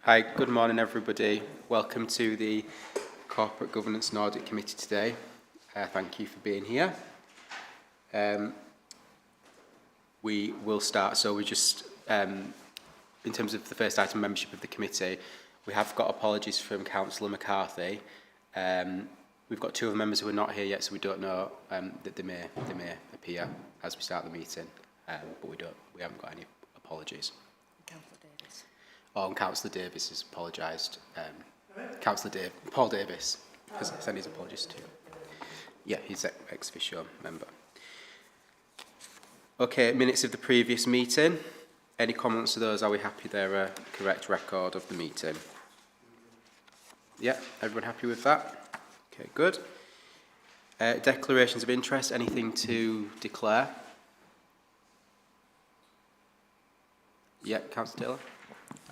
Hi, good morning everybody. Welcome to the Corporate Governance and Audit Committee today. Thank you for being here. We will start, so we just, in terms of the first item, membership of the committee, we have got apologies from Councillor McCarthy. We've got two of the members who are not here yet, so we don't know that they may appear as we start the meeting, but we haven't got any apologies. And Councillor Davis has apologised. Councillor Paul Davis has sent his apologies too. Yeah, he's ex officio member. Okay, minutes of the previous meeting. Any comments to those? Are we happy they're a correct record of the meeting? Yeah, everyone happy with that? Okay, good. Declarations of interest, anything to declare? Yeah, Councillor Taylor?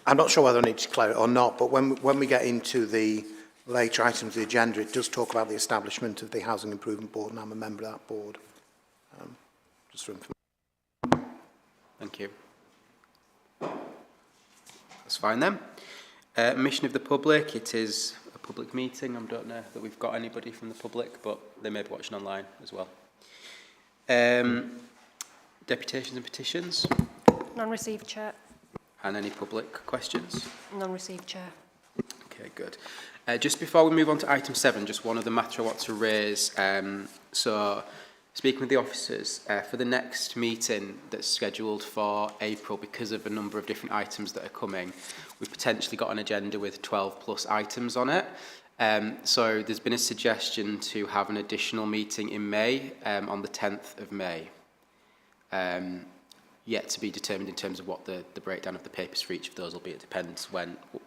I'm not sure whether I need to declare it or not, but when we get into the later items of the agenda, it does talk about the establishment of the Housing Improvement Board, and I'm a member of that board. Just for information. Thank you. That's fine then. Mission of the public, it is a public meeting. I don't know that we've got anybody from the public, but they may be watching online as well. Deputations and petitions? None received, Chair. And any public questions? None received, Chair. Okay, good. Just before we move on to item 7, just one other matter I want to raise. So, speaking with the officers, for the next meeting that's scheduled for April, because of a number of different items that are coming, we've potentially got an agenda with 12 plus items on it. So there's been a suggestion to have an additional meeting in May, on the 10th of May. Yet to be determined in terms of what the breakdown of the papers for each of those will be. It depends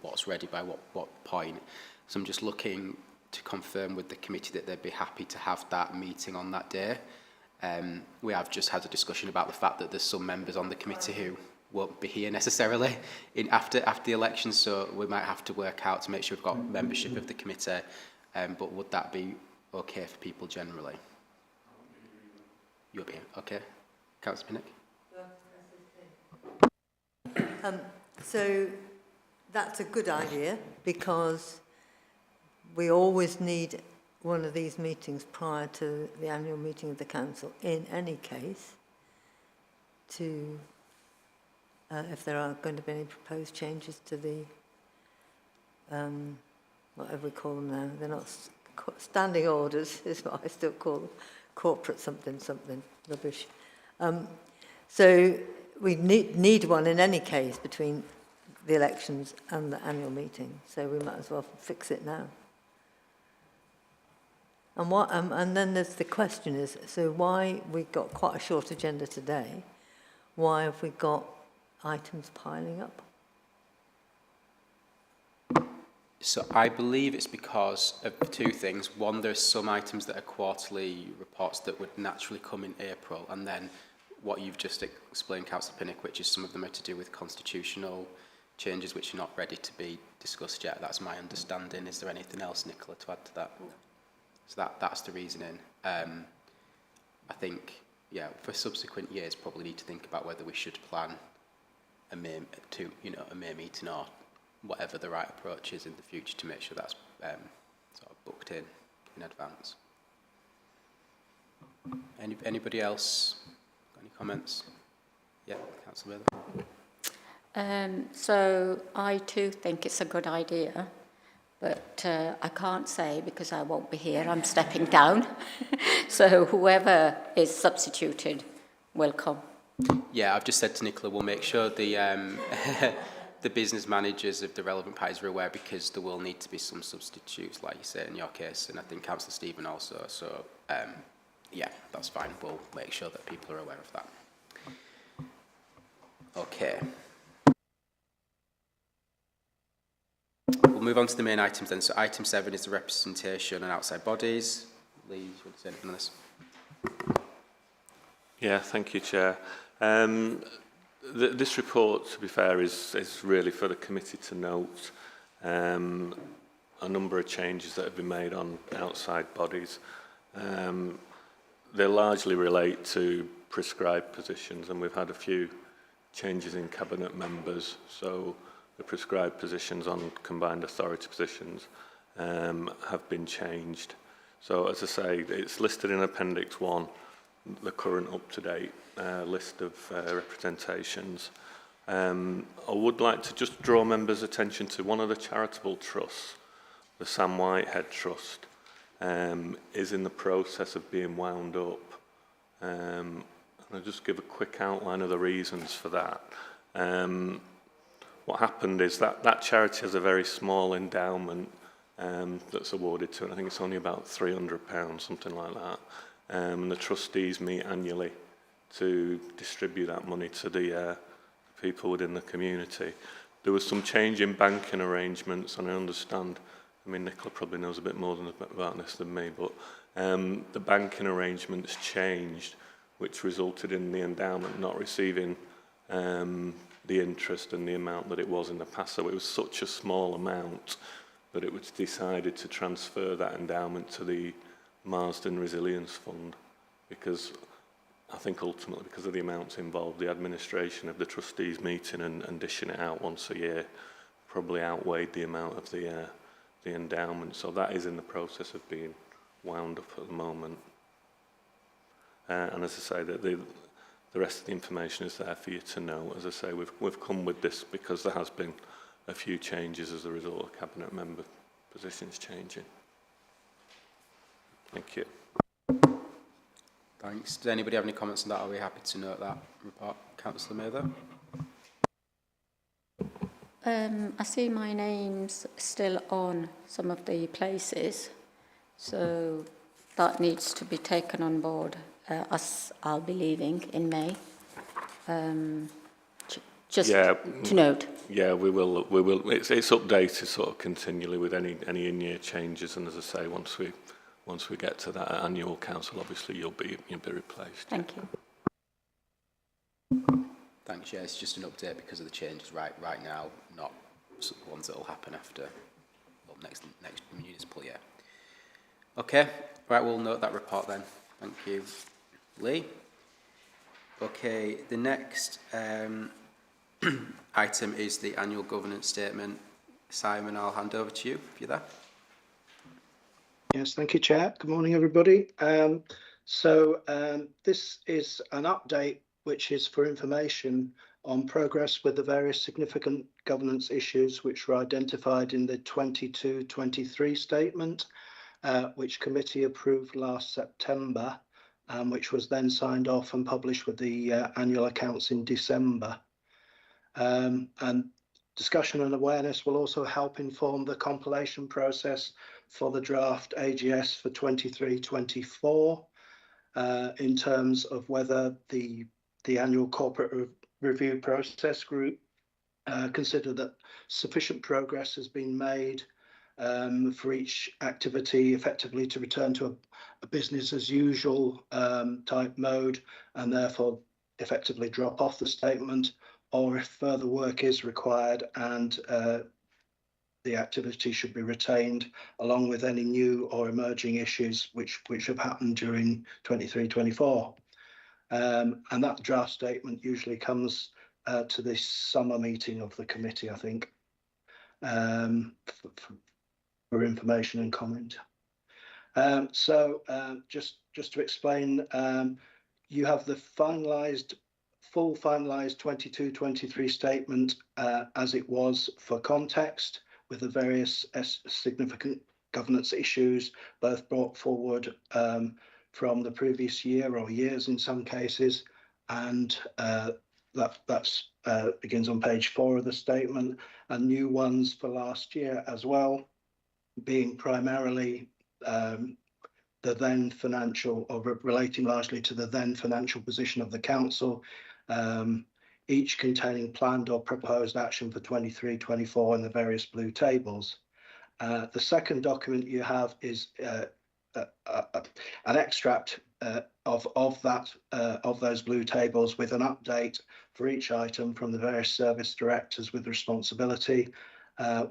what's ready by what point. So I'm just looking to confirm with the committee that they'd be happy to have that meeting on that day. We have just had a discussion about the fact that there's some members on the committee who won't be here necessarily after the election, so we might have to work out to make sure we've got membership of the committee. But would that be okay for people generally? You'll be here, okay. Councillor Pinnock? So that's a good idea, because we always need one of these meetings prior to the annual meeting of the council in any case to if there are going to be any proposed changes to the whatever we call them now. They're not standing orders, is what I still call them, corporate something rubbish. So we need one in any case between the elections and the annual meeting, so we might as well fix it now. And and then there's the question is, so why we've got quite a short agenda today, why have we got items piling up? So I believe it's because of two things. One, there's some items that are quarterly reports that would naturally come in April, and then what you've just explained, Councillor Pinnock, which is some of them are to do with constitutional changes which are not ready to be discussed yet. That's my understanding. Is there anything else, Nicola, to add to that? No. So that's the reasoning. I think, yeah, for subsequent years, probably need to think about whether we should plan a May meeting or whatever the right approach is in the future to make sure that's sort of booked in advance. Anybody else? Any comments? Yeah, Councillor Miller. So I too think it's a good idea, but I can't say because I won't be here. I'm stepping down. So whoever is substituted will come. Yeah, I've just said to Nicola, we'll make sure the the business managers of the relevant parties are aware, because there will need to be some substitutes, like you say in your case, and I think Councillor Stephen also. So yeah, that's fine. We'll make sure that people are aware of that. Okay. We'll move on to the main items then. So item 7 is the representation and outside bodies. Lee, you want to say anything on this? Yeah, thank you, Chair. This report, to be fair, is really for the committee to note a number of changes that have been made on outside bodies. They largely relate to prescribed positions, and we've had a few changes in cabinet members. So the prescribed positions on combined authority positions have been changed. So as I say, it's listed in Appendix 1, the current up-to-date list of representations. I would like to just draw members' attention to one of the charitable trusts, the Sam Whitehead Trust, is in the process of being wound up. And I'll just give a quick outline of the reasons for that. What happened is that charity has a very small endowment that's awarded to it. I think it's only about £300, something like that. And the trustees meet annually to distribute that money to the people within the community. There was some change in banking arrangements, and I understand, I mean, Nicola probably knows a bit more about this than me, but the banking arrangements changed, which resulted in the endowment not receiving the interest and the amount that it was in the past. So it was such a small amount that it was decided to transfer that endowment to the Marsden Resilience Fund, because I think ultimately, because of the amounts involved, the administration of the trustees meeting and dishing it out once a year probably outweighed the amount of the endowment. So that is in the process of being wound up at the moment. And as I say, the rest of the information is there for you to know. As I say, we've come with this because there has been a few changes as a result of cabinet member positions changing. Thank you. Thanks. Does anybody have any comments on that? Are we happy to note that report, Councillor Mather? I see my name's still on some of the places, so that needs to be taken on board as I'll be leaving in May. Just to note. Yeah, we will. It's updated sort of continually with any in-year changes, and as I say, once we get to that annual council, obviously you'll be replaced. Thank you. Thanks. Yeah, it's just an update because of the changes right now, not ones that will happen after next municipal year. Okay, right. We'll note that report then. Thank you, Lee. Okay, the next item is the annual governance statement. Simon, I'll hand over to you if you're there. Yes, thank you, Chair. Good morning, everybody. This is an update which is for information on progress with the various significant governance issues which were identified in the 22-23 statement, which committee approved last September, which was then signed off and published with the annual accounts in December. And discussion and awareness will also help inform the compilation process for the draft AGS for 23-24 in terms of whether the annual corporate review process group consider that sufficient progress has been made for each activity effectively to return to a business as usual type mode, and therefore effectively drop off the statement, or if further work is required and the activity should be retained along with any new or emerging issues which have happened during 23-24. And that draft statement usually comes to this summer meeting of the committee, I think, for information and comment. Just to explain, you have the full finalised 22-23 statement as it was for context, with the various significant governance issues both brought forward from the previous year or years in some cases, and that begins on page 4 of the statement, and new ones for last year as well, being primarily the then financial, or relating largely to the then financial position of the council, each containing planned or proposed action for 23-24 in the various blue tables. The second document you have is an extract of those blue tables with an update for each item from the various service directors with responsibility,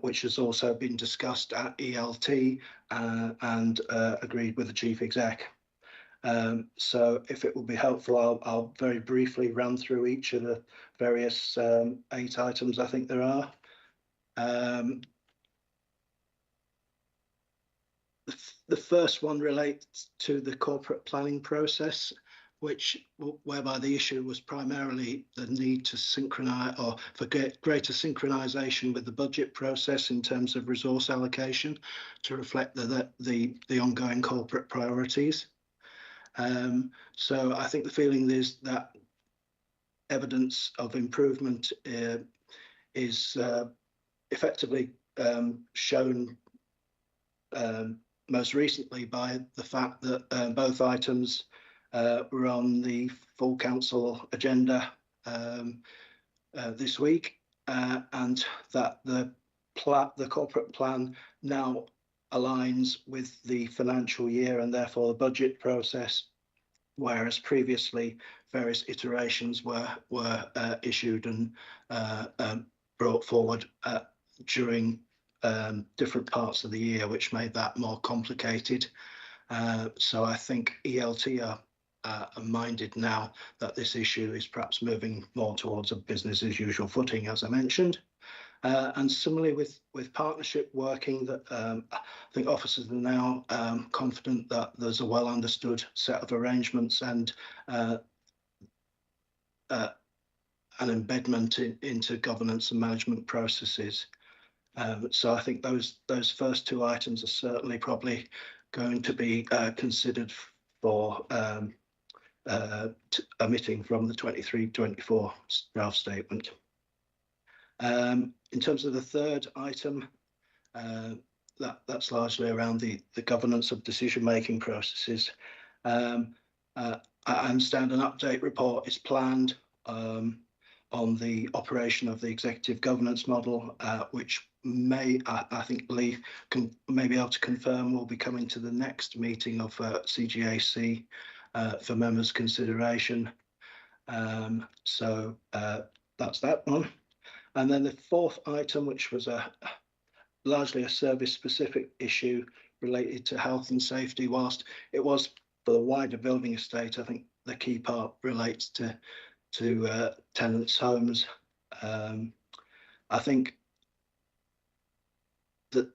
which has also been discussed at ELT and agreed with the Chief Exec. So if it will be helpful, I'll very briefly run through each of the various 8 items I think there are. Um, the first one relates to the corporate planning process, whereby the issue was primarily the need to synchronise, or for greater synchronisation with the budget process in terms of resource allocation to reflect the ongoing corporate priorities. So I think the feeling is that evidence of improvement is effectively shown most recently by the fact that both items were on the full council agenda this week, and that the corporate plan now aligns with the financial year and therefore the budget process, whereas previously various iterations were issued and brought forward during different parts of the year, which made that more complicated. So I think ELT are minded now that this issue is perhaps moving more towards a business as usual footing, as I mentioned. And similarly with partnership working, that I think officers are now confident that there's a well understood set of arrangements and an embedment into governance and management processes. So I think those first two items are certainly probably going to be considered for omitting from the 23-24 draft statement. In terms of the third item, that's largely around the governance of decision-making processes. I understand an update report is planned on the operation of the executive governance model, which I think Lee may be able to confirm will be coming to the next meeting of CGAC for members' consideration. So that's that one. And then the fourth item, which was largely a service-specific issue related to health and safety, whilst it was for the wider building estate, I think the key part relates to tenants' homes. I think that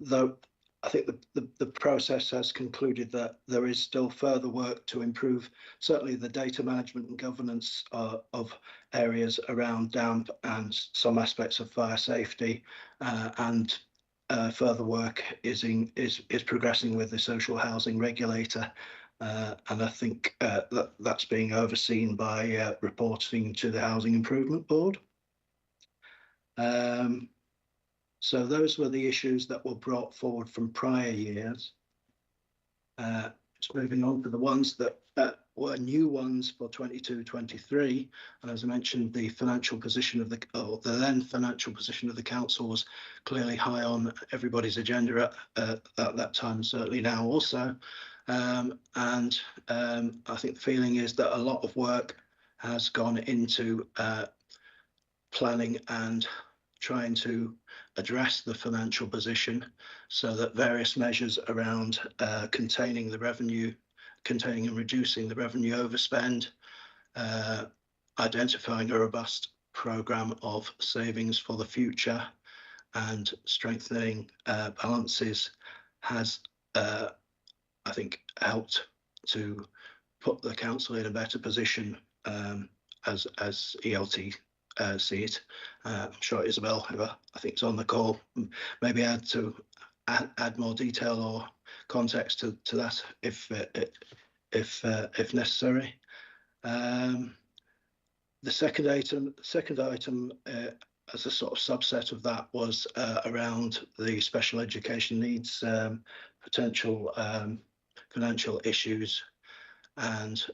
the process has concluded that there is still further work to improve, certainly the data management and governance of areas around damp and some aspects of fire safety, and further work is progressing with the social housing regulator. And I think that's being overseen by reporting to the Housing Improvement Board. So those were the issues that were brought forward from prior years. Just moving on to the ones that were new ones for 22-23, and as I mentioned, the financial position of the then financial position of the council was clearly high on everybody's agenda at that time, certainly now also. And I think the feeling is that a lot of work has gone into planning and trying to address the financial position, so that various measures around containing and reducing the revenue overspend, identifying a robust programme of savings for the future, and strengthening balances has, I think, helped to put the council in a better position as ELT see it. I'm sure Isabel, who I think is on the call, maybe add more detail or context to that if necessary. The second item as a sort of subset of that was around the special education needs potential financial issues, and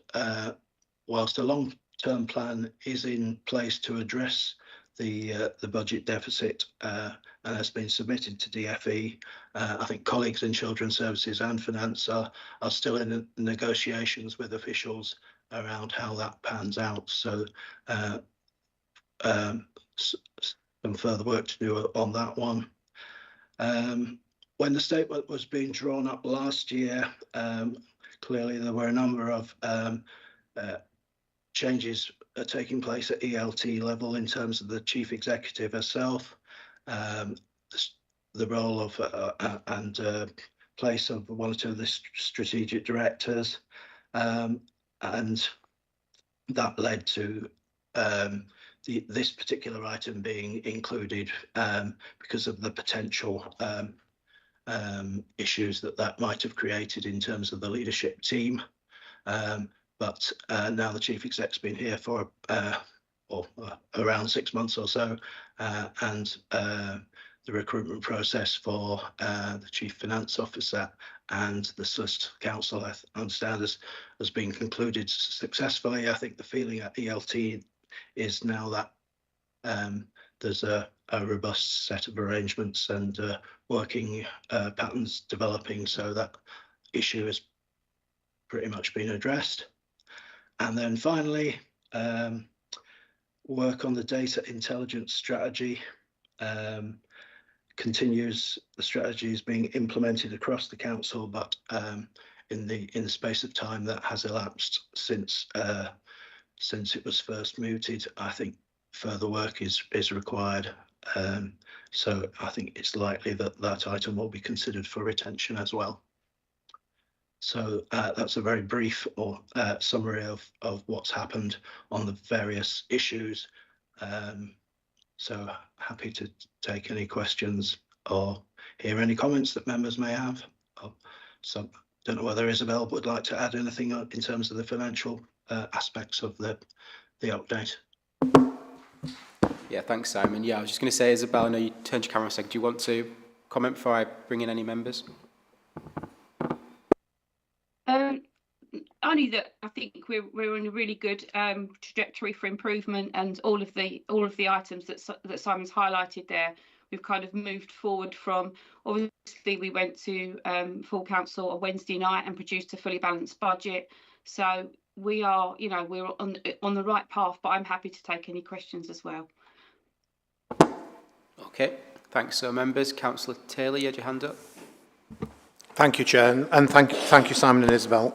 whilst a long-term plan is in place to address the budget deficit and has been submitted to DFE, I think colleagues in Children's Services and Finance are still in negotiations with officials around how that pans out. So some further work to do on that one. When the statement was being drawn up last year, clearly there were a number of changes taking place at ELT level in terms of the chief executive herself. the role of and place of one or two of the strategic directors, and that led to this particular item being included because of the potential issues that might have created in terms of the leadership team. But now the chief exec's been here for around 6 months or so, and the recruitment process for the chief finance officer and the Solicitor Council, I understand, has been concluded successfully. I think the feeling at ELT is now that there's a robust set of arrangements and working patterns developing, so that issue has pretty much been addressed. And then finally, work on the data intelligence strategy continues. The strategy is being implemented across the council, but in the space of time that has elapsed since it was first mooted, I think further work is required. So I think it's likely that item will be considered for retention as well. So that's a very brief summary of what's happened on the various issues. So happy to take any questions or hear any comments that members may have. So don't know whether Isabel would like to add anything in terms of the financial aspects of the update. Yeah, thanks, Simon. Yeah, I was just going to say, Isabel, I know you turned your camera a second. Do you want to comment before I bring in any members? Only that I think we're in a really good trajectory for improvement, and all of the items that Simon's highlighted there, we've kind of moved forward from. Obviously, we went to full council on Wednesday night and produced a fully balanced budget. So we are, we're on the right path. But I'm happy to take any questions as well. Okay, thanks. So, members, Councillor Taylor, you had your hand up. Thank you, Chair, and thank you, Simon and Isabel.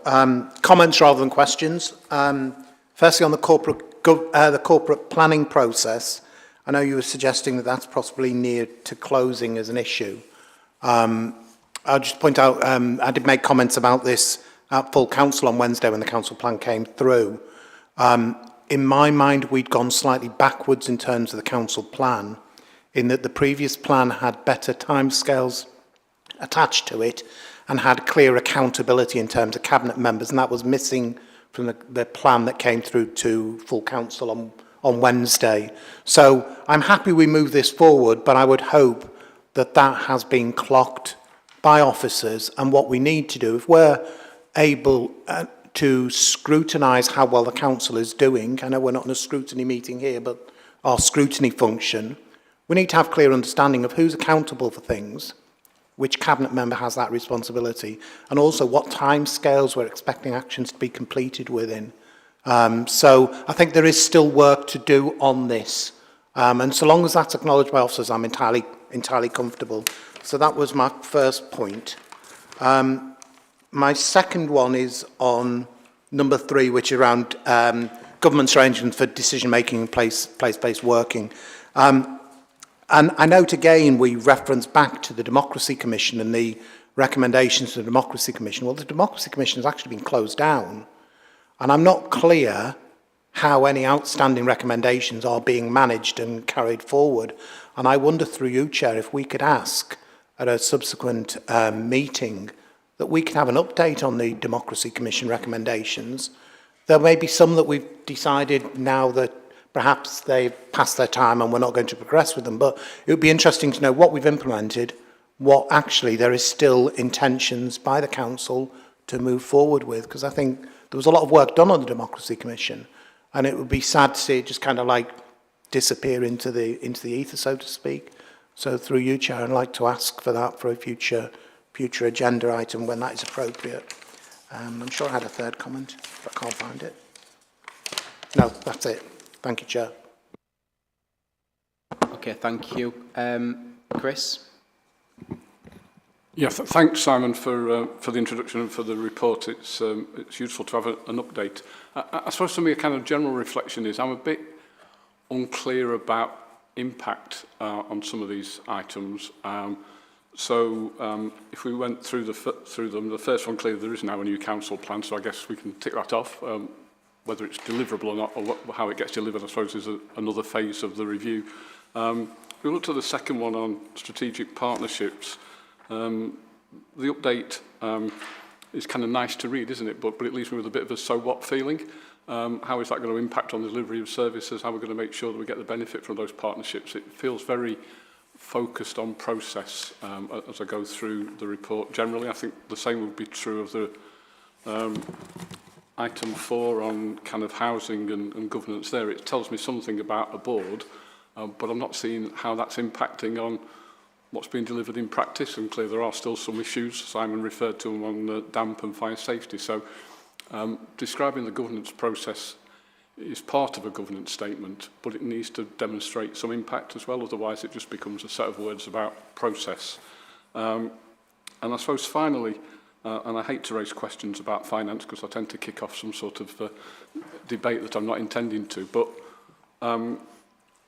Comments rather than questions. Firstly, on the corporate planning process, I know you were suggesting that that's possibly near to closing as an issue. I'll just point out, I did make comments about this at full council on Wednesday when the council plan came through. In my mind, we'd gone slightly backwards in terms of the council plan, in that the previous plan had better timescales attached to it and had clear accountability in terms of cabinet members, and that was missing from the plan that came through to full council on Wednesday. So I'm happy we move this forward, but I would hope that that has been clocked by officers, and what we need to do, if we're able to scrutinise how well the council is doing, I know we're not in a scrutiny meeting here, but our scrutiny function, we need to have clear understanding of who's accountable for things, which cabinet member has that responsibility, and also what timescales we're expecting actions to be completed within. So I think there is still work to do on this, and so long as that's acknowledged by officers, I'm entirely comfortable. So that was my first point. My second one is on number 3, which is around government's arrangements for decision-making and place-based working. And I note again, we reference back to the Democracy Commission and the recommendations of the Democracy Commission. Well, the Democracy Commission has actually been closed down, and I'm not clear how any outstanding recommendations are being managed and carried forward. And I wonder, through you, Chair, if we could ask at a subsequent meeting that we can have an update on the Democracy Commission recommendations. There may be some that we've decided now that perhaps they've passed their time and we're not going to progress with them, but it would be interesting to know what we've implemented, what actually there is still intentions by the council to move forward with, because I think there was a lot of work done on the Democracy Commission, and it would be sad to see it just kind of like disappear into the ether, so to speak. So through you, Chair, I'd like to ask for that for a future agenda item when that is appropriate. I'm sure I had a third comment, but I can't find it. No, that's it. Thank you, Chair. Okay, thank you. Chris? Yeah, thanks, Simon, for the introduction and for the report. It's useful to have an update. I suppose for me, a kind of general reflection is I'm a bit unclear about impact on some of these items. If we went through them, the first one, clearly there is now a new council plan, so I guess we can tick that off. Whether it's deliverable or not, or how it gets delivered, I suppose, is another phase of the review. We looked at the second one on strategic partnerships. The update is kind of nice to read, isn't it? But it leaves me with a bit of a so what feeling. How is that going to impact on the delivery of services? How are we going to make sure that we get the benefit from those partnerships? It feels very focused on process as I go through the report. Generally, I think the same would be true of the item 4 on kind of housing and governance there. It tells me something about a board, but I'm not seeing how that's impacting on what's being delivered in practice, and clearly there are still some issues. Simon referred to them on damp and fire safety. So describing the governance process is part of a governance statement, but it needs to demonstrate some impact as well, otherwise it just becomes a set of words about process. And I suppose finally, and I hate to raise questions about finance because I tend to kick off some sort of debate that I'm not intending to, but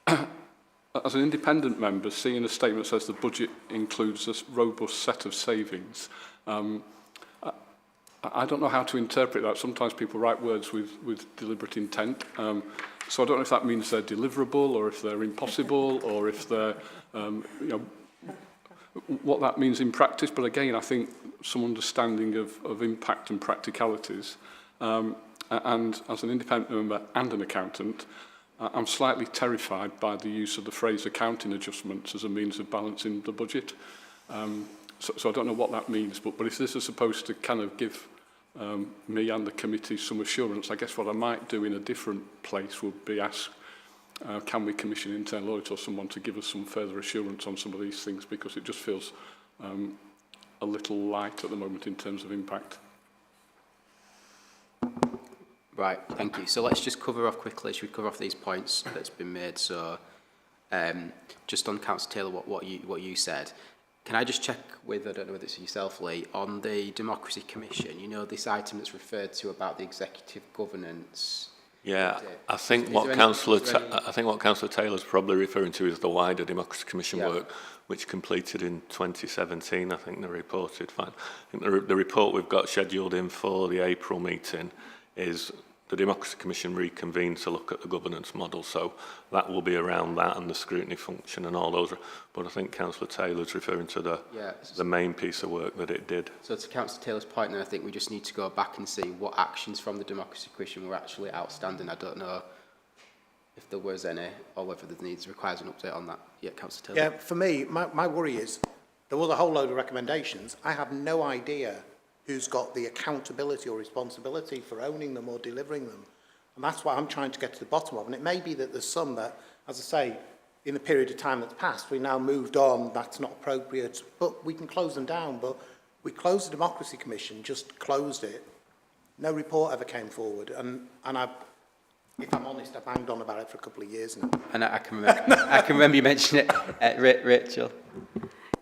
as an independent member, seeing a statement that says the budget includes a robust set of savings, I don't know how to interpret that. Sometimes people write words with deliberate intent. So I don't know if that means they're deliverable or if they're impossible or if they're, what that means in practice. But again, I think some understanding of impact and practicalities. And as an independent member and an accountant, I'm slightly terrified by the use of the phrase accounting adjustments as a means of balancing the budget. So I don't know what that means, but if this is supposed to kind of give me and the committee some assurance, I guess what I might do in a different place would be ask, can we commission internal audit or someone to give us some further assurance on some of these things, because it just feels a little light at the moment in terms of impact. Right, thank you. So let's just cover off quickly. Should we cover off these points that's been made? So just on Councillor Taylor, what you said. Can I just check with, I don't know whether it's yourself, Lee, on the Democracy Commission, you know, this item that's referred to about the executive governance? Yeah, I think what Councillor Taylor's probably referring to is the wider Democracy Commission work, which completed in 2017, I think they reported. Fine. I think the report we've got scheduled in for the April meeting is the Democracy Commission reconvened to look at the governance model, so that will be around that and the scrutiny function and all those. But I think Councillor Taylor's referring to the main piece of work that it did. So to Councillor Taylor's point, then I think we just need to go back and see what actions from the Democracy Commission were actually outstanding. I don't know if there was any, or whether the requires an update on that. Yeah, Councillor Taylor. Yeah, for me, my worry is there was a whole load of recommendations. I have no idea who's got the accountability or responsibility for owning them or delivering them. And that's what I'm trying to get to the bottom of. And it may be that there's some that, as I say, in the period of time that's passed, we now moved on, that's not appropriate, but we can close them down. But we closed the Democracy Commission, just closed it. No report ever came forward. And if I'm honest, I banged on about it for a couple of years now. And I can remember you mentioning it, Rachel.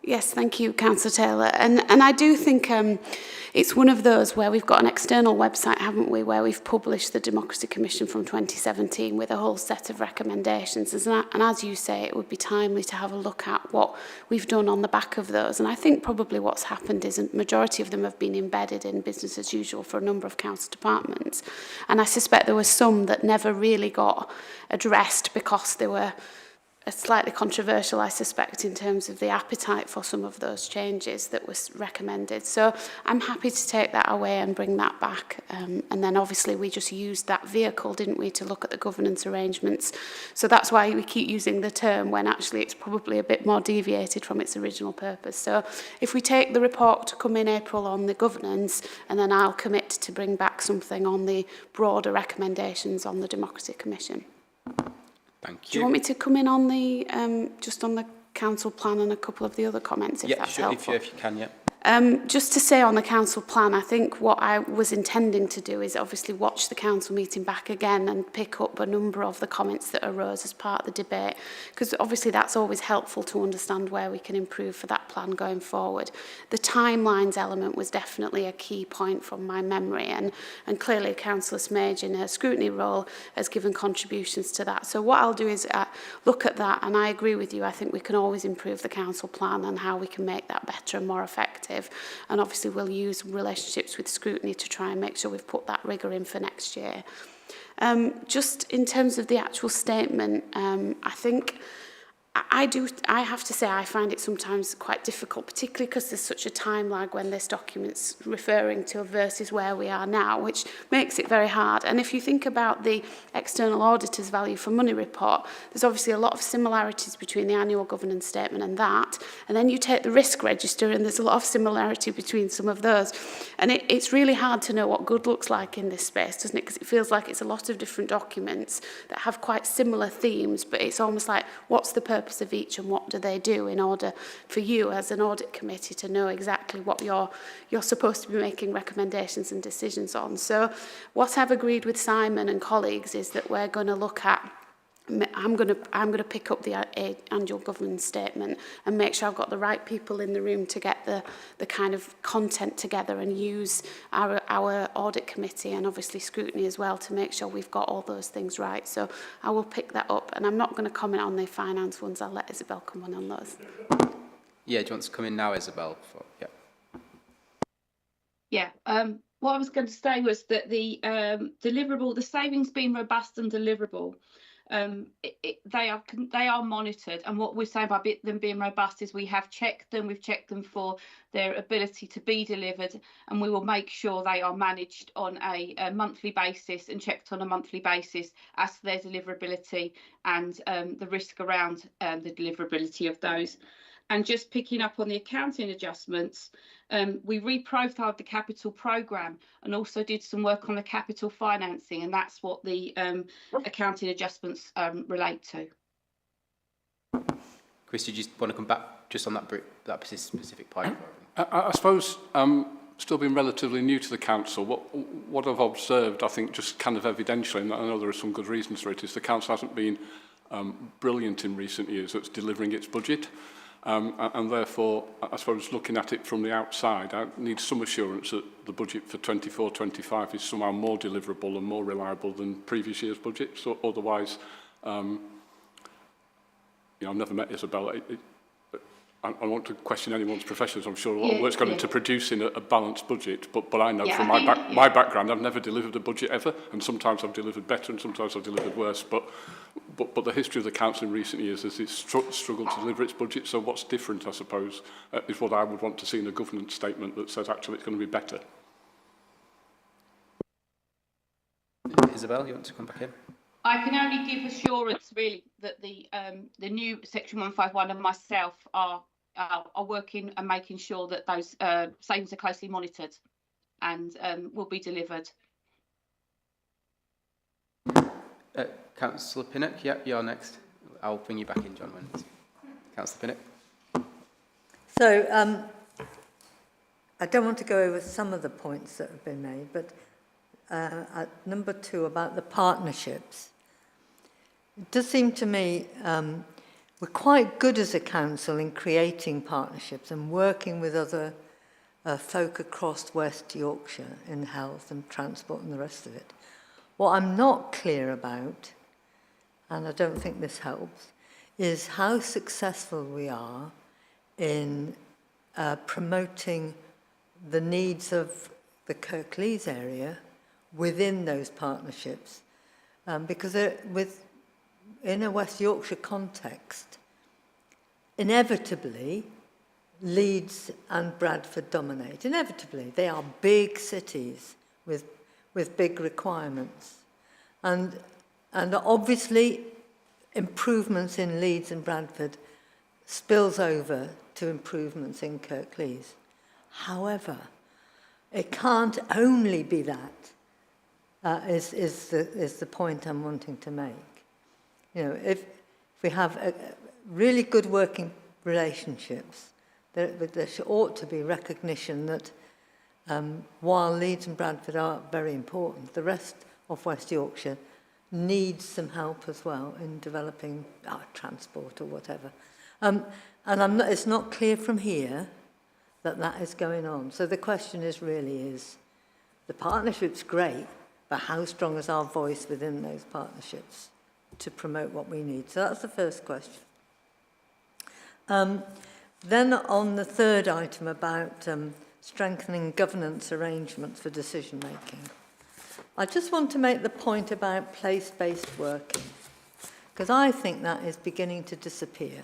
Yes, thank you, Councillor Taylor. And I do think it's one of those where we've got an external website, haven't we, where we've published the Democracy Commission from 2017 with a whole set of recommendations. And as you say, it would be timely to have a look at what we've done on the back of those. And I think probably what's happened is a majority of them have been embedded in business as usual for a number of council departments. And I suspect there were some that never really got addressed because they were slightly controversial, I suspect, in terms of the appetite for some of those changes that was recommended. So I'm happy to take that away and bring that back. And then obviously we just used that vehicle, didn't we, to look at the governance arrangements. So that's why we keep using the term when actually it's probably a bit more deviated from its original purpose. So if we take the report to come in April on the governance, and then I'll commit to bring back something on the broader recommendations on the Democracy Commission. Thank you. Do you want me to come in on the just on the council plan and a couple of the other comments, if that's helpful? If you can, yeah. Just to say on the council plan, I think what I was intending to do is obviously watch the council meeting back again and pick up a number of the comments that arose as part of the debate, because obviously that's always helpful to understand where we can improve for that plan going forward. The timelines element was definitely a key point from my memory, and clearly Councillor Smage in her scrutiny role has given contributions to that. So what I'll do is look at that, and I agree with you. I think we can always improve the council plan and how we can make that better and more effective. And obviously we'll use relationships with scrutiny to try and make sure we've put that rigour in for next year. Just in terms of the actual statement, I think I have to say I find it sometimes quite difficult, particularly because there's such a time lag when this document's referring to versus where we are now, which makes it very hard. And if you think about the external auditor's value for money report, there's obviously a lot of similarities between the annual governance statement and that. And then you take the risk register and there's a lot of similarity between some of those. And it's really hard to know what good looks like in this space, doesn't it? Because it feels like it's a lot of different documents that have quite similar themes, but it's almost like, what's the purpose of each and what do they do, in order for you as an audit committee to know exactly what you're supposed to be making recommendations and decisions on. So what I've agreed with Simon and colleagues is that we're going to look at, I'm going to pick up the annual governance statement and make sure I've got the right people in the room to get the kind of content together, and use our audit committee and obviously scrutiny as well to make sure we've got all those things right. So I will pick that up, and I'm not going to comment on the finance ones. I'll let Isabel come on those. Yeah, do you want to come in now, Isabel? Yeah. What I was going to say was that the deliverable, the savings being robust and deliverable, they are monitored, and what we're saying by them being robust is we have checked them, we've checked them for their ability to be delivered, and we will make sure they are managed on a monthly basis and checked on a monthly basis as to their deliverability and the risk around the deliverability of those. And just picking up on the accounting adjustments, we reprofiled the capital programme and also did some work on the capital financing, and that's what the accounting adjustments relate to. Chris, did you want to come back just on that specific point? I suppose, still being relatively new to the council, what I've observed, I think just kind of evidentially, and I know there are some good reasons for it, is the council hasn't been brilliant in recent years at delivering its budget. And therefore, I suppose looking at it from the outside, I need some assurance that the budget for 24-25 is somehow more deliverable and more reliable than previous year's budget. So otherwise, I've never met Isabel. I want to question anyone's professions. I'm sure a lot of work's gone into producing a balanced budget, but I know from my background, I've never delivered a budget ever, and sometimes I've delivered better and sometimes I've delivered worse. But the history of the council in recent years is it's struggled to deliver its budget. So what's different, I suppose, is what I would want to see in a governance statement that says actually it's going to be better. Isabel, you want to come back in? I can only give assurance, really, that the new Section 151 and myself are working and making sure that those savings are closely monitored and will be delivered. Councillor Pinnock, yeah, you're next. I'll bring you back in, John. Councillor Pinnock. So I don't want to go over some of the points that have been made, but at number 2 about the partnerships, it does seem to me we're quite good as a council in creating partnerships and working with other folk across West Yorkshire in health and transport and the rest of it. What I'm not clear about, and I don't think this helps, is how successful we are in promoting the needs of the Kirklees area within those partnerships. Because in a West Yorkshire context, inevitably, Leeds and Bradford dominate. Inevitably, they are big cities with big requirements. And obviously, improvements in Leeds and Bradford spills over to improvements in Kirklees. However, it can't only be that, is the point I'm wanting to make. You know, if we have really good working relationships, there ought to be recognition that while Leeds and Bradford are very important, the rest of West Yorkshire needs some help as well in developing transport or whatever. And it's not clear from here that is going on. So the question is the partnership's great, but how strong is our voice within those partnerships to promote what we need? So that's the first question. Then on the third item about strengthening governance arrangements for decision making, I just want to make the point about place-based working, because I think that is beginning to disappear.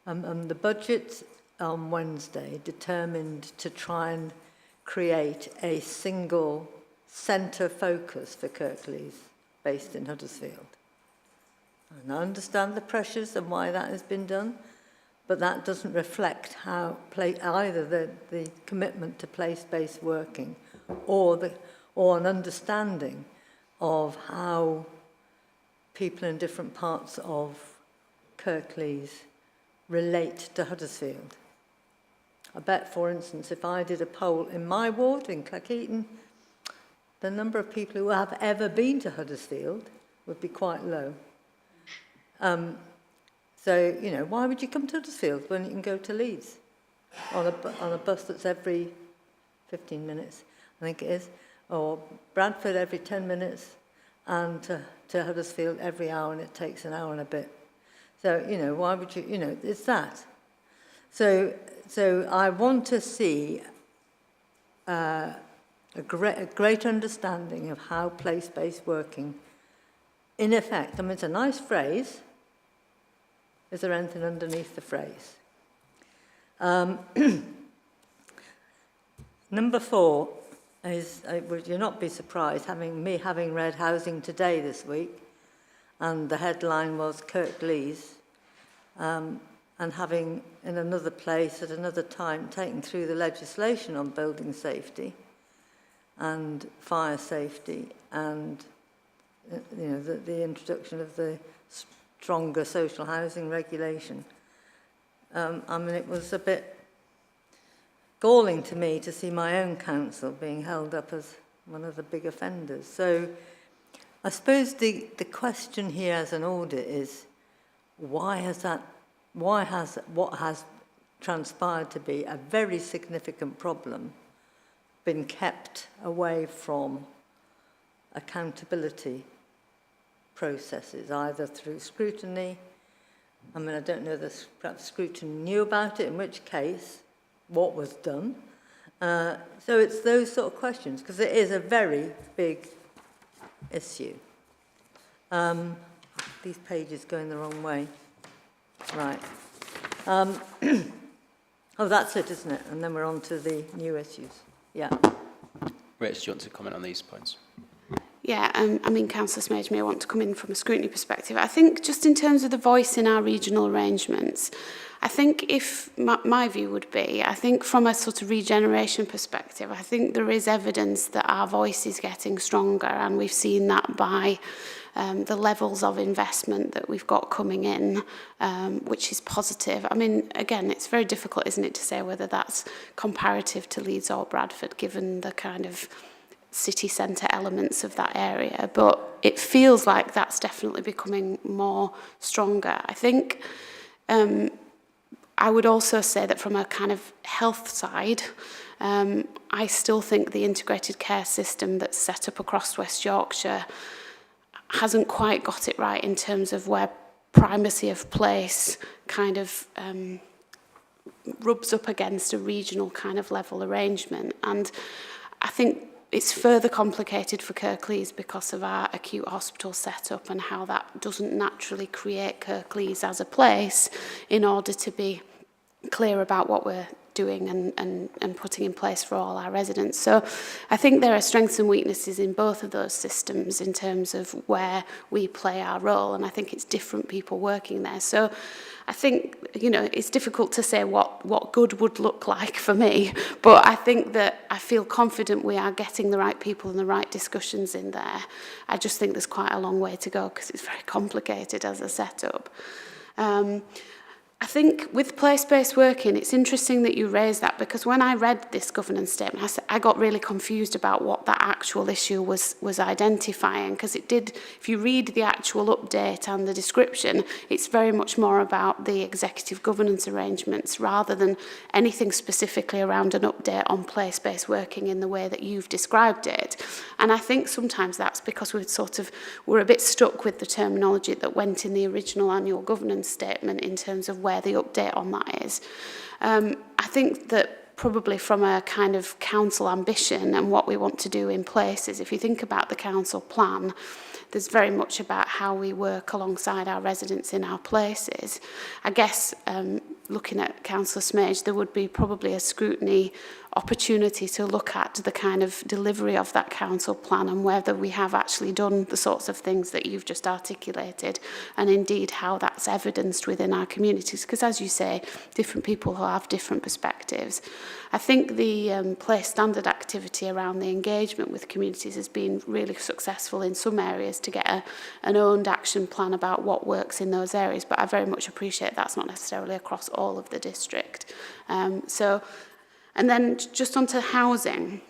The budget on Wednesday determined to try and create a single centre focus for Kirklees based in Huddersfield. And I understand the pressures and why that has been done, but that doesn't reflect how either the commitment to place-based working or an understanding of how people in different parts of Kirklees relate to Huddersfield. I bet, for instance, if I did a poll in my ward, in Cleckheaton, the number of people who have ever been to Huddersfield would be quite low. So, why would you come to Huddersfield when you can go to Leeds on a bus that's every 15 minutes, I think it is, or Bradford every 10 minutes, and to Huddersfield every hour, and it takes an hour and a bit. So, why would you, it's that. So I want to see a great understanding of how place-based working, in effect, it's a nice phrase. Is there anything underneath the phrase? Number 4 is, would you not be surprised, having read Housing Today this week, and the headline was Kirklees, and having in another place at another time taken through the legislation on building safety and fire safety and the introduction of the stronger social housing regulation. It was a bit galling to me to see my own council being held up as one of the big offenders. So I suppose the question here as an audit is, why has what has transpired to be a very significant problem been kept away from accountability processes, either through scrutiny? I don't know if perhaps scrutiny knew about it, in which case, what was done? So it's those sort of questions, because it is a very big issue. These pages going the wrong way. Right. Oh, that's it, isn't it? And then we're on to the new issues. Yeah. Rachel, do you want to comment on these points? Yeah, Councillor Smage may want to come in from a scrutiny perspective. I think just in terms of the voice in our regional arrangements, I think if my view would be, I think from a sort of regeneration perspective, I think there is evidence that our voice is getting stronger, and we've seen that by the levels of investment that we've got coming in, which is positive. Again, it's very difficult, isn't it, to say whether that's comparative to Leeds or Bradford, given the kind of city centre elements of that area, but it feels like that's definitely becoming more stronger. I think I would also say that from a kind of health side, I still think the integrated care system that's set up across West Yorkshire hasn't quite got it right in terms of where primacy of place kind of rubs up against a regional kind of level arrangement. And I think it's further complicated for Kirklees because of our acute hospital setup and how that doesn't naturally create Kirklees as a place in order to be clear about what we're doing and putting in place for all our residents. So I think there are strengths and weaknesses in both of those systems in terms of where we play our role, and I think it's different people working there. So I think, it's difficult to say what good would look like for me, but I think that I feel confident we are getting the right people and the right discussions in there. I just think there's quite a long way to go because it's very complicated as a setup. I think with place-based working, it's interesting that you raise that, because when I read this governance statement, I got really confused about what that actual issue was identifying, because it did, if you read the actual update and the description, it's very much more about the executive governance arrangements rather than anything specifically around an update on place-based working in the way that you've described it. And I think sometimes that's because we're a bit stuck with the terminology that went in the original annual governance statement in terms of where the update on that is. I think that probably from a kind of council ambition and what we want to do in places, if you think about the council plan, there's very much about how we work alongside our residents in our places. I guess looking at Councillor Smage, there would be probably a scrutiny opportunity to look at the kind of delivery of that council plan and whether we have actually done the sorts of things that you've just articulated, and indeed how that's evidenced within our communities, because as you say, different people have different perspectives. I think the place standard activity around the engagement with communities has been really successful in some areas to get an owned action plan about what works in those areas, but I very much appreciate that's not necessarily across all of the district. And then just onto housing,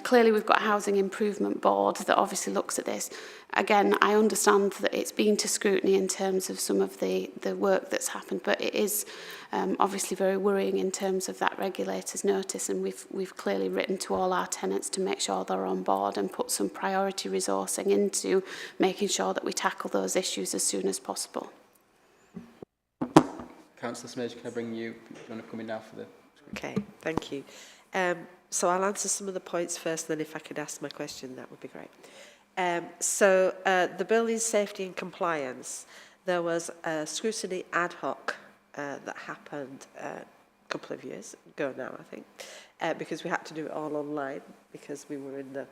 clearly we've got a housing improvement board that obviously looks at this. Again, I understand that it's been to scrutiny in terms of some of the work that's happened, but it is obviously very worrying in terms of that regulator's notice, and we've clearly written to all our tenants to make sure they're on board and put some priority resourcing into making sure that we tackle those issues as soon as possible. Councillor Smage, can I bring you? Do you want to come in now for the... Okay, thank you. So I'll answer some of the points first, then if I could ask my question, that would be great. The building safety and compliance, there was a scrutiny ad hoc that happened a couple of years ago now, I think, because we had to do it all online because we were in the...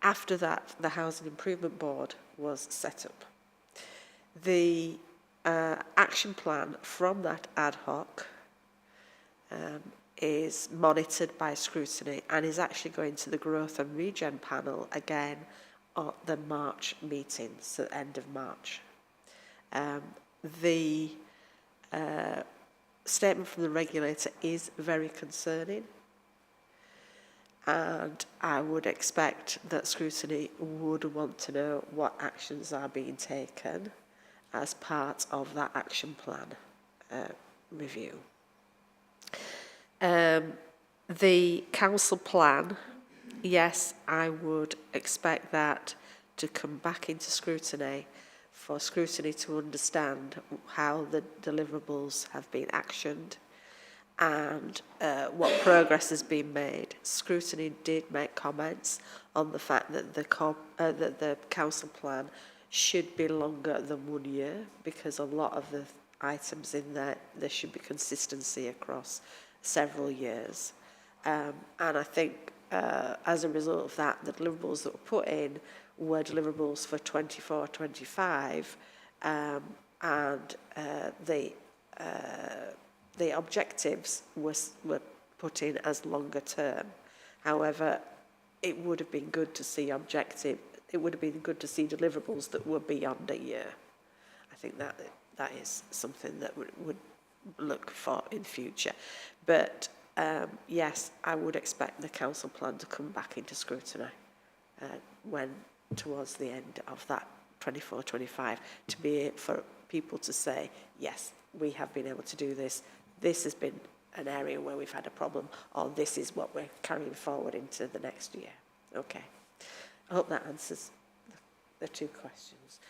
after that, the Housing Improvement Board was set up. The action plan from that ad hoc is monitored by scrutiny and is actually going to the Growth and Regen panel again at the March meeting, so end of March. The statement from the regulator is very concerning, and I would expect that scrutiny would want to know what actions are being taken as part of that action plan review. The council plan, yes, I would expect that to come back into scrutiny, for scrutiny to understand how the deliverables have been actioned and what progress has been made. Scrutiny did make comments on the fact that the council plan should be longer than 1 year, because a lot of the items in there should be consistency across several years. And I think as a result of that, the deliverables that were put in were deliverables for 24-25, and the objectives were put in as longer term. However, it would have been good to see deliverables that were beyond a year. I think that is something that would look for in future. But yes, I would expect the council plan to come back into scrutiny when towards the end of that 24-25, to be for people to say, yes, we have been able to do this. This has been an area where we've had a problem, or this is what we're carrying forward into the next year. Okay. I hope that answers the two questions.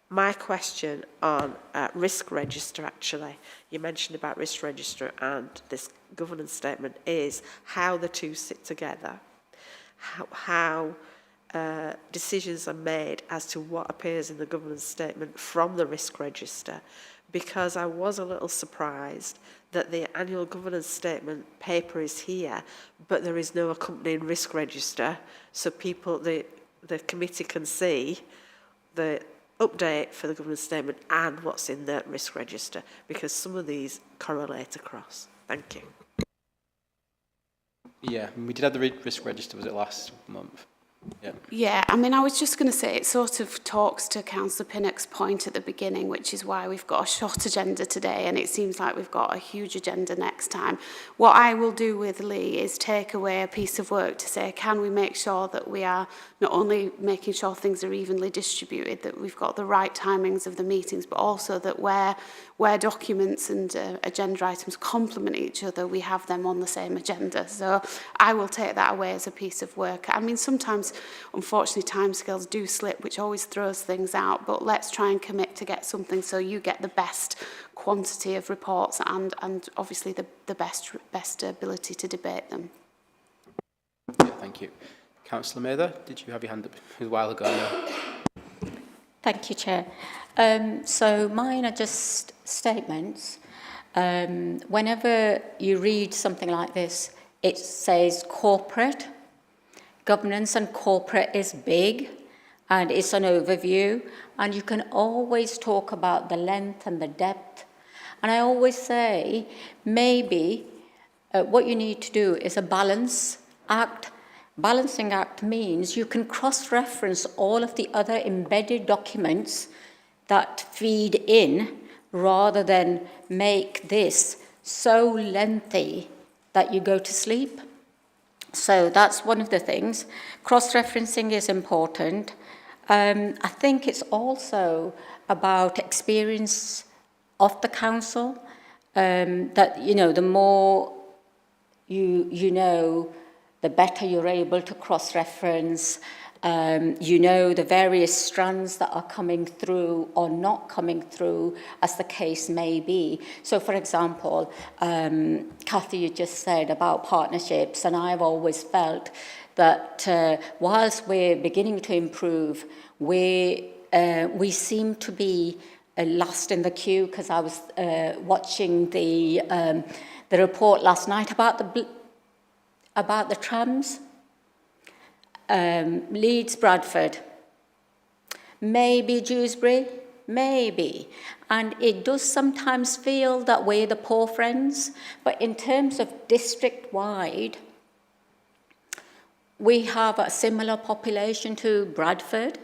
My question on risk register, actually, you mentioned about risk register and this governance statement, is how the two sit together, how decisions are made as to what appears in the governance statement from the risk register, because I was a little surprised that the annual governance statement paper is here, but there is no accompanying risk register, so people, the committee can see the update for the governance statement and what's in the risk register, because some of these correlate across. Thank you. Yeah, we did have the risk register, was it last month? Yeah, I mean, I was just going to say it sort of talks to Councillor Pinnock's point at the beginning, which is why we've got a short agenda today, and it seems like we've got a huge agenda next time. What I will do with Lee is take away a piece of work to say, can we make sure that we are not only making sure things are evenly distributed, that we've got the right timings of the meetings, but also that where documents and agenda items complement each other, we have them on the same agenda. So I will take that away as a piece of work. I mean, sometimes, unfortunately, timescales do slip, which always throws things out, but let's try and commit to get something so you get the best quantity of reports and obviously the best ability to debate them. Yeah, thank you. Councillor Mather, did you have your hand up a while ago? No? Thank you, Chair. So mine are just statements. Whenever you read something like this, it says corporate. Governance and corporate is big, and it's an overview, and you can always talk about the length and the depth. And I always say, maybe what you need to do is a balance act. Balancing act means you can cross-reference all of the other embedded documents that feed in, rather than make this so lengthy that you go to sleep. So that's one of the things. Cross-referencing is important. I think it's also about experience of the council, that, you know, the more you know, the better you're able to cross-reference. You know the various strands that are coming through or not coming through, as the case may be. So, for example, Cathy, you just said about partnerships, and I've always felt that whilst we're beginning to improve, we seem to be last in the queue, because I was watching the report last night about the trams. Leeds, Bradford, maybe Dewsbury, maybe. And it does sometimes feel that we're the poor friends, but in terms of district-wide, we have a similar population to Bradford.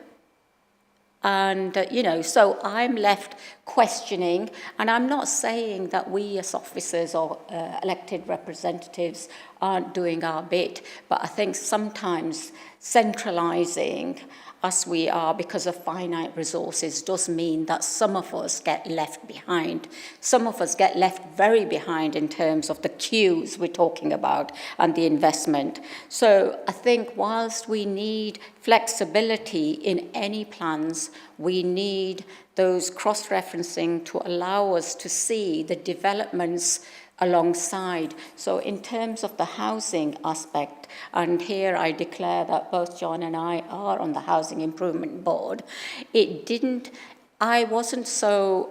And, you know, so I'm left questioning, and I'm not saying that we as officers or elected representatives aren't doing our bit, but I think sometimes centralising, as we are because of finite resources, does mean that some of us get left behind. Some of us get left very behind in terms of the queues we're talking about and the investment. So I think whilst we need flexibility in any plans, we need those cross-referencing to allow us to see the developments alongside. So in terms of the housing aspect, and here I declare that both John and I are on the Housing Improvement Board, I wasn't so,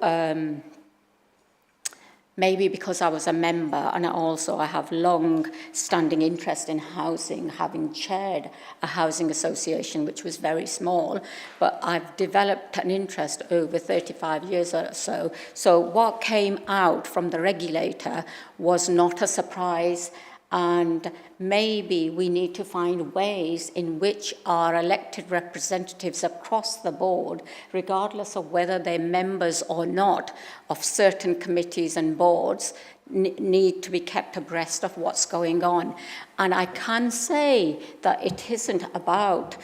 maybe because I was a member, and I have long-standing interest in housing, having chaired a housing association, which was very small, but I've developed an interest over 35 years or so. So what came out from the regulator was not a surprise, and maybe we need to find ways in which our elected representatives across the board, regardless of whether they're members or not of certain committees and boards, need to be kept abreast of what's going on. And I can say that it isn't about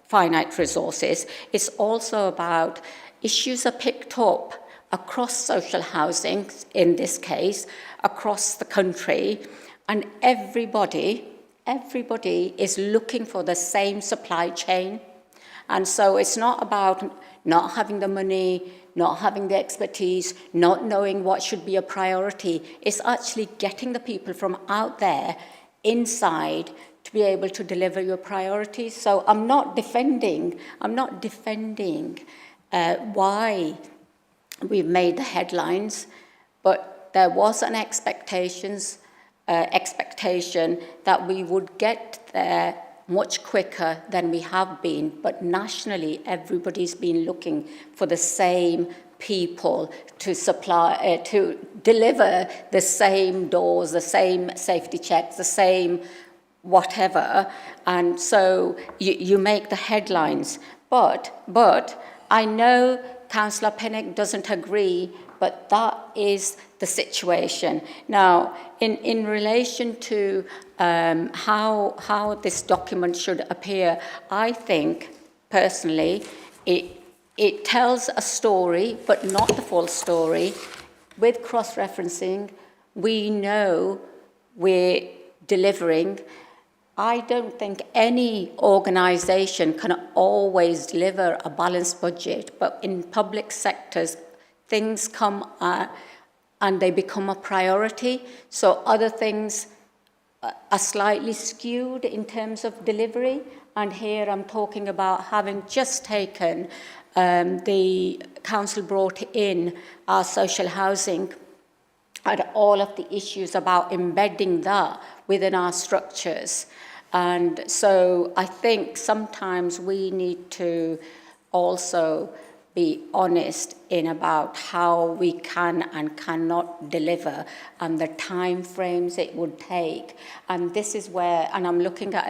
finite resources. It's also about issues are picked up across social housing, in this case, across the country, and everybody is looking for the same supply chain. And so it's not about not having the money, not having the expertise, not knowing what should be a priority. It's actually getting the people from out there inside to be able to deliver your priorities. So I'm not defending why we've made the headlines, but there was an expectation that we would get there much quicker than we have been. But nationally, everybody's been looking for the same people to supply, to deliver the same doors, the same safety checks, the same whatever, and so you make the headlines. But I know Councillor Pinnock doesn't agree, but that is the situation. Now, in relation to how this document should appear, I think, personally, it tells a story, but not the full story. With cross-referencing, we know we're delivering. I don't think any organisation can always deliver a balanced budget, but in public sectors, things come and they become a priority. So other things are slightly skewed in terms of delivery. And here I'm talking about having just taken the council brought in our social housing and all of the issues about embedding that within our structures. And so I think sometimes we need to also be honest in about how we can and cannot deliver and the time frames it would take. And this is where, and I'm looking at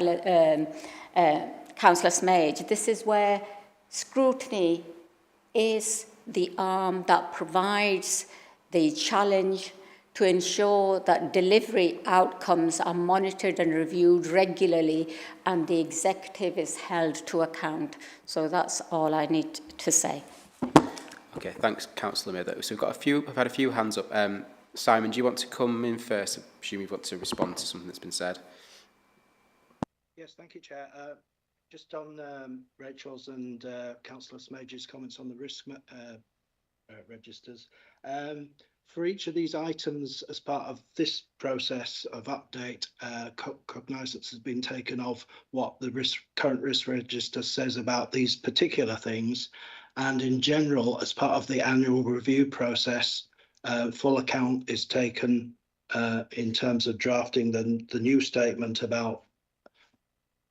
Councillor Smage, this is where scrutiny is the arm that provides the challenge to ensure that delivery outcomes are monitored and reviewed regularly and the executive is held to account. So that's all I need to say. Okay, thanks, Councillor Mather. So I've had a few hands up. Simon, do you want to come in first? I presume you want to respond to something that's been said. Yes, thank you, Chair. Just on Rachel's and Councillor Smage's comments on the risk registers. For each of these items, as part of this process of update, cognizance has been taken of what the current risk register says about these particular things. And in general, as part of the annual review process, full account is taken in terms of drafting the new statement about,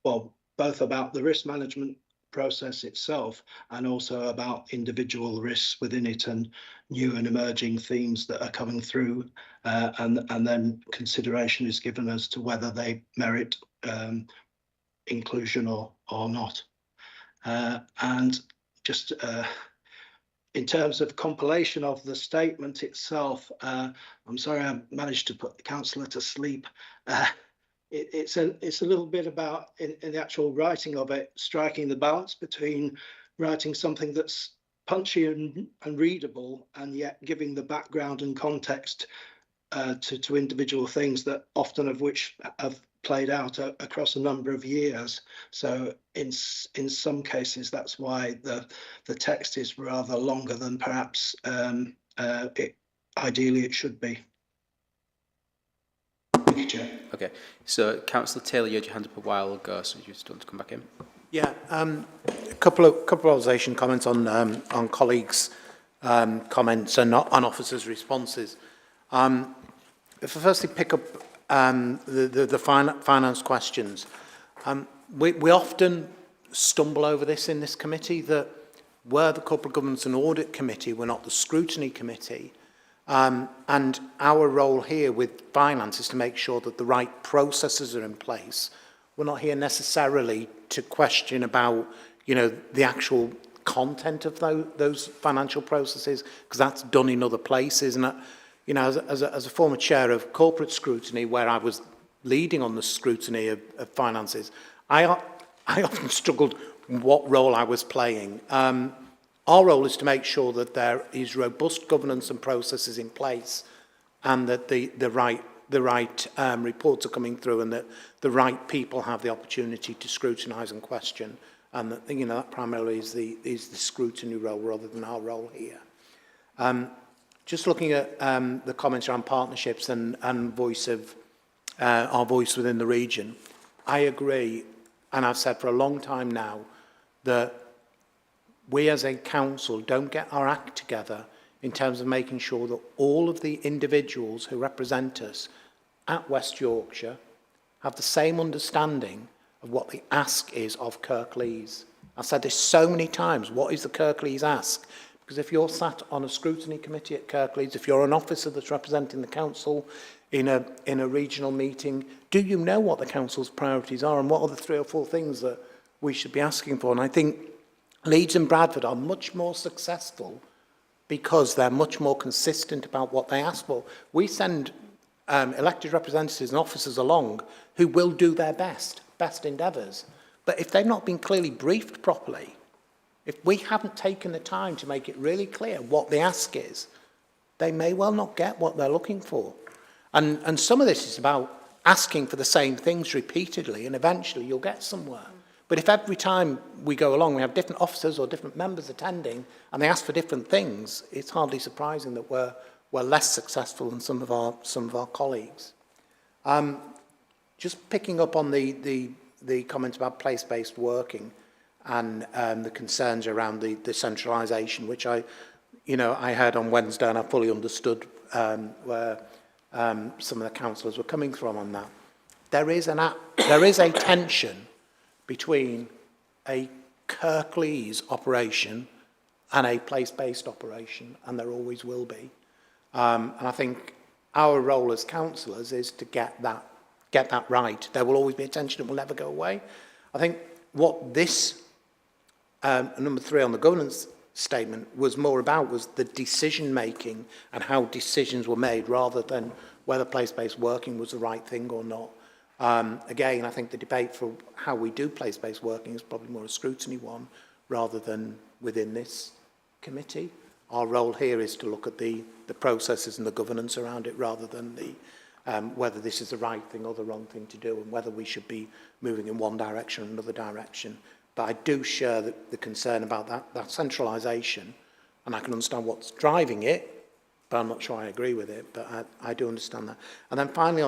well, both about the risk management process itself and also about individual risks within it and new and emerging themes that are coming through, and then consideration is given as to whether they merit inclusion or not. And just in terms of compilation of the statement itself, I'm sorry I managed to put the councillor to sleep. It's a little bit about in the actual writing of it, striking the balance between writing something that's punchy and readable, and yet giving the background and context to individual things that often of which have played out across a number of years. So in some cases, that's why the text is rather longer than perhaps ideally it should be. Thank you, Chair. Okay, so Councillor Taylor, you had your hand up a while ago, so you just want to come back in? Yeah, a couple of observation comments on colleagues' comments and on officers' responses. If I firstly pick up the finance questions, we often stumble over this in this committee, that we're the Corporate Governance and Audit Committee, we're not the Scrutiny Committee. And our role here with finance is to make sure that the right processes are in place. We're not here necessarily to question about, you know, the actual content of those financial processes, because that's done in other places. And, you know, as a former chair of corporate scrutiny, where I was leading on the scrutiny of finances, I often struggled with what role I was playing. Our role is to make sure that there is robust governance and processes in place, and that the right reports are coming through, and that the right people have the opportunity to scrutinise and question, and that, you know, that primarily is the scrutiny role rather than our role here. Just looking at the comments around partnerships and voice of our voice within the region, I agree, and I've said for a long time now that we as a council don't get our act together in terms of making sure that all of the individuals who represent us at West Yorkshire have the same understanding of what the ask is of Kirklees. I've said this so many times, what is the Kirklees ask? Because if you're sat on a scrutiny committee at Kirklees, if you're an officer that's representing the council, in a regional meeting, do you know what the council's priorities are and what are the 3 or 4 things that we should be asking for? And I think Leeds and Bradford are much more successful because they're much more consistent about what they ask for. We send elected representatives and officers along who will do their best endeavours. But if they've not been clearly briefed properly, if we haven't taken the time to make it really clear what the ask is, they may well not get what they're looking for. And some of this is about asking for the same things repeatedly, and eventually you'll get somewhere. But if every time we go along, we have different officers or different members attending, and they ask for different things, it's hardly surprising that we're less successful than some of our colleagues. Just picking up on the comments about place-based working and the concerns around the centralisation, which I heard on Wednesday, and I fully understood where some of the councillors were coming from on that. There is a tension between a Kirklees operation and a place-based operation, and there always will be. And I think our role as councillors is to get that right. There will always be a tension, it will never go away. I think what this number 3 on the governance statement was more about was the decision making and how decisions were made rather than whether place-based working was the right thing or not. Again, I think the debate for how we do place-based working is probably more a scrutiny one rather than within this committee. Our role here is to look at the processes and the governance around it rather than whether this is the right thing or the wrong thing to do and whether we should be moving in one direction or another direction. But I do share the concern about that centralisation, and I can understand what's driving it, but I'm not sure I agree with it, but I do understand that. And then finally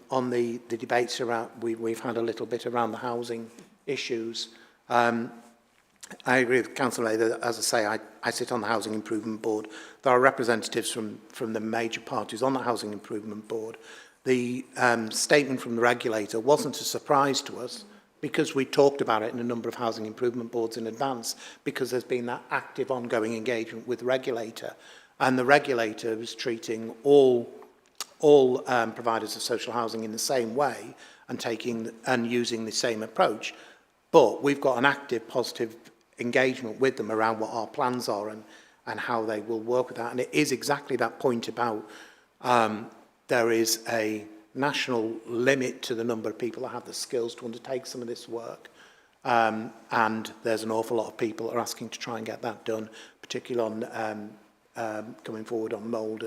on the debates around, we've had a little bit around the housing issues. I agree with Councillor Lay that, as I say, I sit on the Housing Improvement Board. There are representatives from the major parties on the Housing Improvement Board. The statement from the regulator wasn't a surprise to us because we talked about it in a number of Housing Improvement Boards in advance because there's been that active ongoing engagement with the regulator. And the regulator was treating all providers of social housing in the same way and using the same approach. But we've got an active, positive engagement with them around what our plans are and how they will work with that. And it is exactly that point about there is a national limit to the number of people that have the skills to undertake some of this work. And there's an awful lot of people that are asking to try and get that done, particularly on coming forward on mould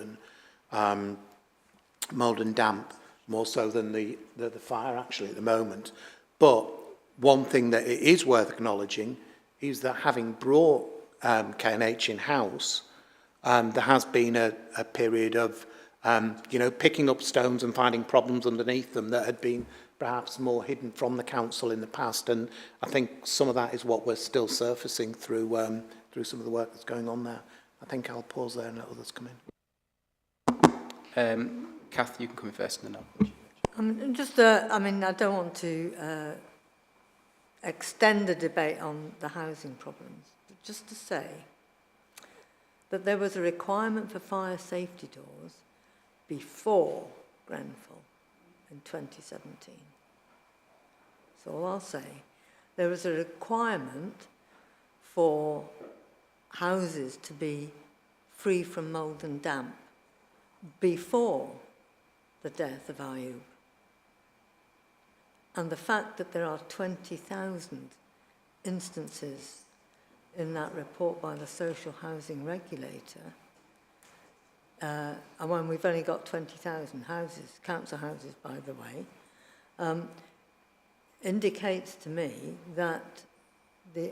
and damp, more so than the fire actually at the moment. But one thing that it is worth acknowledging is that having brought K&H in-house, there has been a period of picking up stones and finding problems underneath them that had been perhaps more hidden from the council in the past. And I think some of that is what we're still surfacing through some of the work that's going on there. I think I'll pause there and let others come in. Kath, you can come in first and then I mean, I don't want to extend the debate on the housing problems, but just to say that there was a requirement for fire safety doors before Grenfell in 2017. So all I'll say, there was a requirement for houses to be free from mould and damp before the death of Ayub. And the fact that there are 20,000 instances in that report by the social housing regulator, and when we've only got 20,000 houses, council houses by the way, indicates to me that the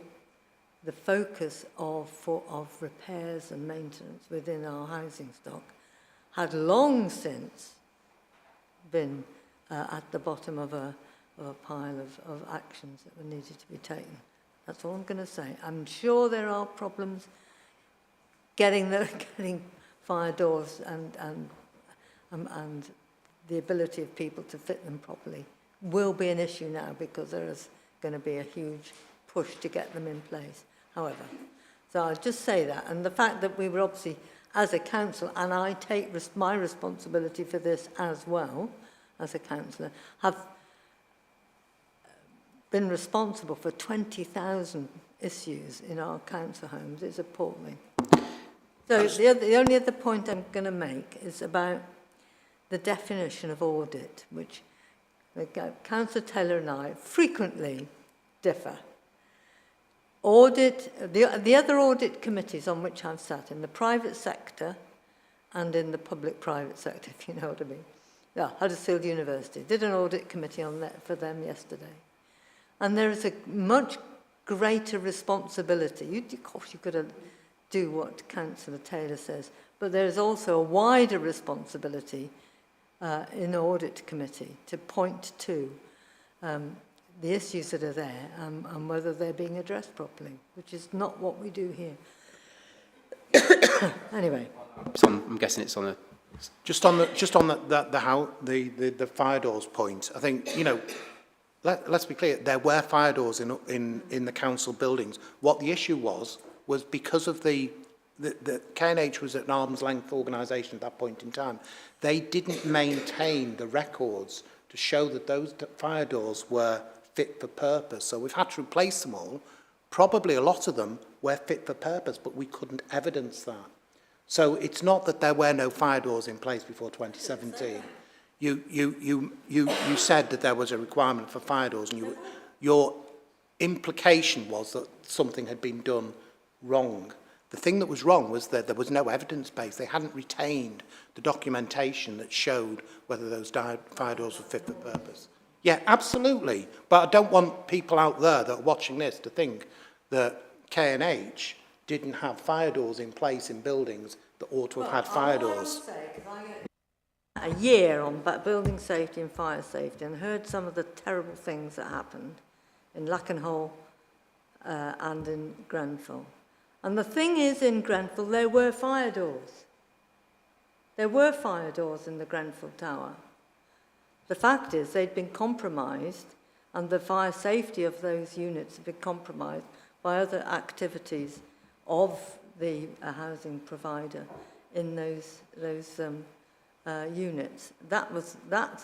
focus of repairs and maintenance within our housing stock had long since been at the bottom of a pile of actions that were needed to be taken. That's all I'm going to say. I'm sure there are problems getting fire doors and the ability of people to fit them properly will be an issue now because there is going to be a huge push to get them in place. However, so I'll just say that, and the fact that we were obviously as a council, and I take my responsibility for this as well, as a councillor, have been responsible for 20,000 issues in our council homes. It's appalling. So the only other point I'm going to make is about the definition of audit, which Councillor Taylor and I frequently differ. Audit, the other audit committees on which I've sat, in the private sector and in the public-private sector, if you know what I mean. Yeah, Huddersfield University did an audit committee on that for them yesterday. And there is a much greater responsibility. Of course, you've got to do what Councillor Taylor says, but there is also a wider responsibility in the audit committee to point to the issues that are there and whether they're being addressed properly, which is not what we do here. Anyway. I'm guessing it's on a... Just on the fire doors point, I think, you know, let's be clear, there were fire doors in the council buildings. What the issue was because of the K&H was an arm's length organisation at that point in time. They didn't maintain the records to show that those fire doors were fit for purpose. So we've had to replace them all. Probably a lot of them were fit for purpose, but we couldn't evidence that. So it's not that there were no fire doors in place before 2017. You said that there was a requirement for fire doors, and your implication was that something had been done wrong. The thing that was wrong was that there was no evidence base. They hadn't retained the documentation that showed whether those fire doors were fit for purpose. Yeah, absolutely. But I don't want people out there that are watching this to think that K&H didn't have fire doors in place in buildings that ought to have had fire doors. A year on building safety and fire safety, and heard some of the terrible things that happened in Lackenhall and in Grenfell. And the thing is, in Grenfell, there were fire doors. There were fire doors in the Grenfell Tower. The fact is, they'd been compromised, and the fire safety of those units had been compromised by other activities of the housing provider in those units. That's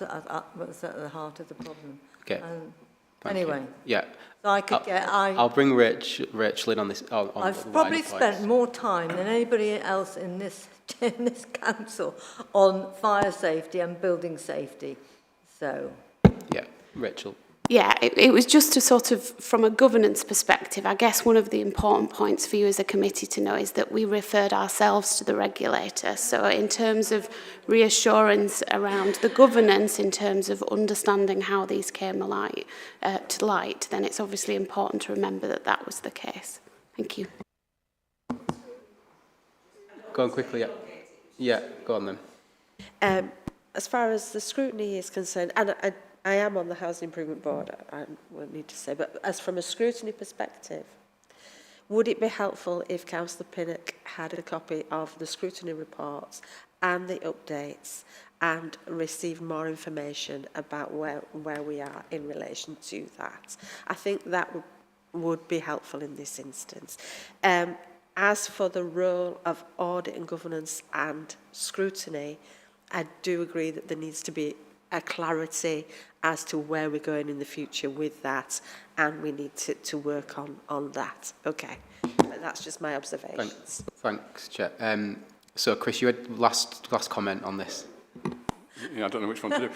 at the heart of the problem. Okay. Anyway. You. Yeah. So I could I'll bring Rachel in on this. I've probably spent more time than anybody else in this council on fire safety and building safety. So. Yeah, Rachel. Yeah, it was just to sort of, from a governance perspective, I guess one of the important points for you as a committee to know is that we referred ourselves to the regulator. So in terms of reassurance around the governance, in terms of understanding how these came to light, then it's obviously important to remember that that was the case. Thank you. Go on quickly, yeah. Yeah, go on then. As far as the scrutiny is concerned, and I am on the Housing Improvement Board, I will need to say, but as from a scrutiny perspective, would it be helpful if Councillor Pinnock had a copy of the scrutiny reports and the updates and received more information about where we are in relation to that? I think that would be helpful in this instance. As for the role of audit and governance and scrutiny, I do agree that there needs to be a clarity as to where we're going in the future with that, and we need to work on that. Okay, but that's just my observations. Thanks, Chair. So, Chris, you had last comment on this. Yeah, I don't know which one to do.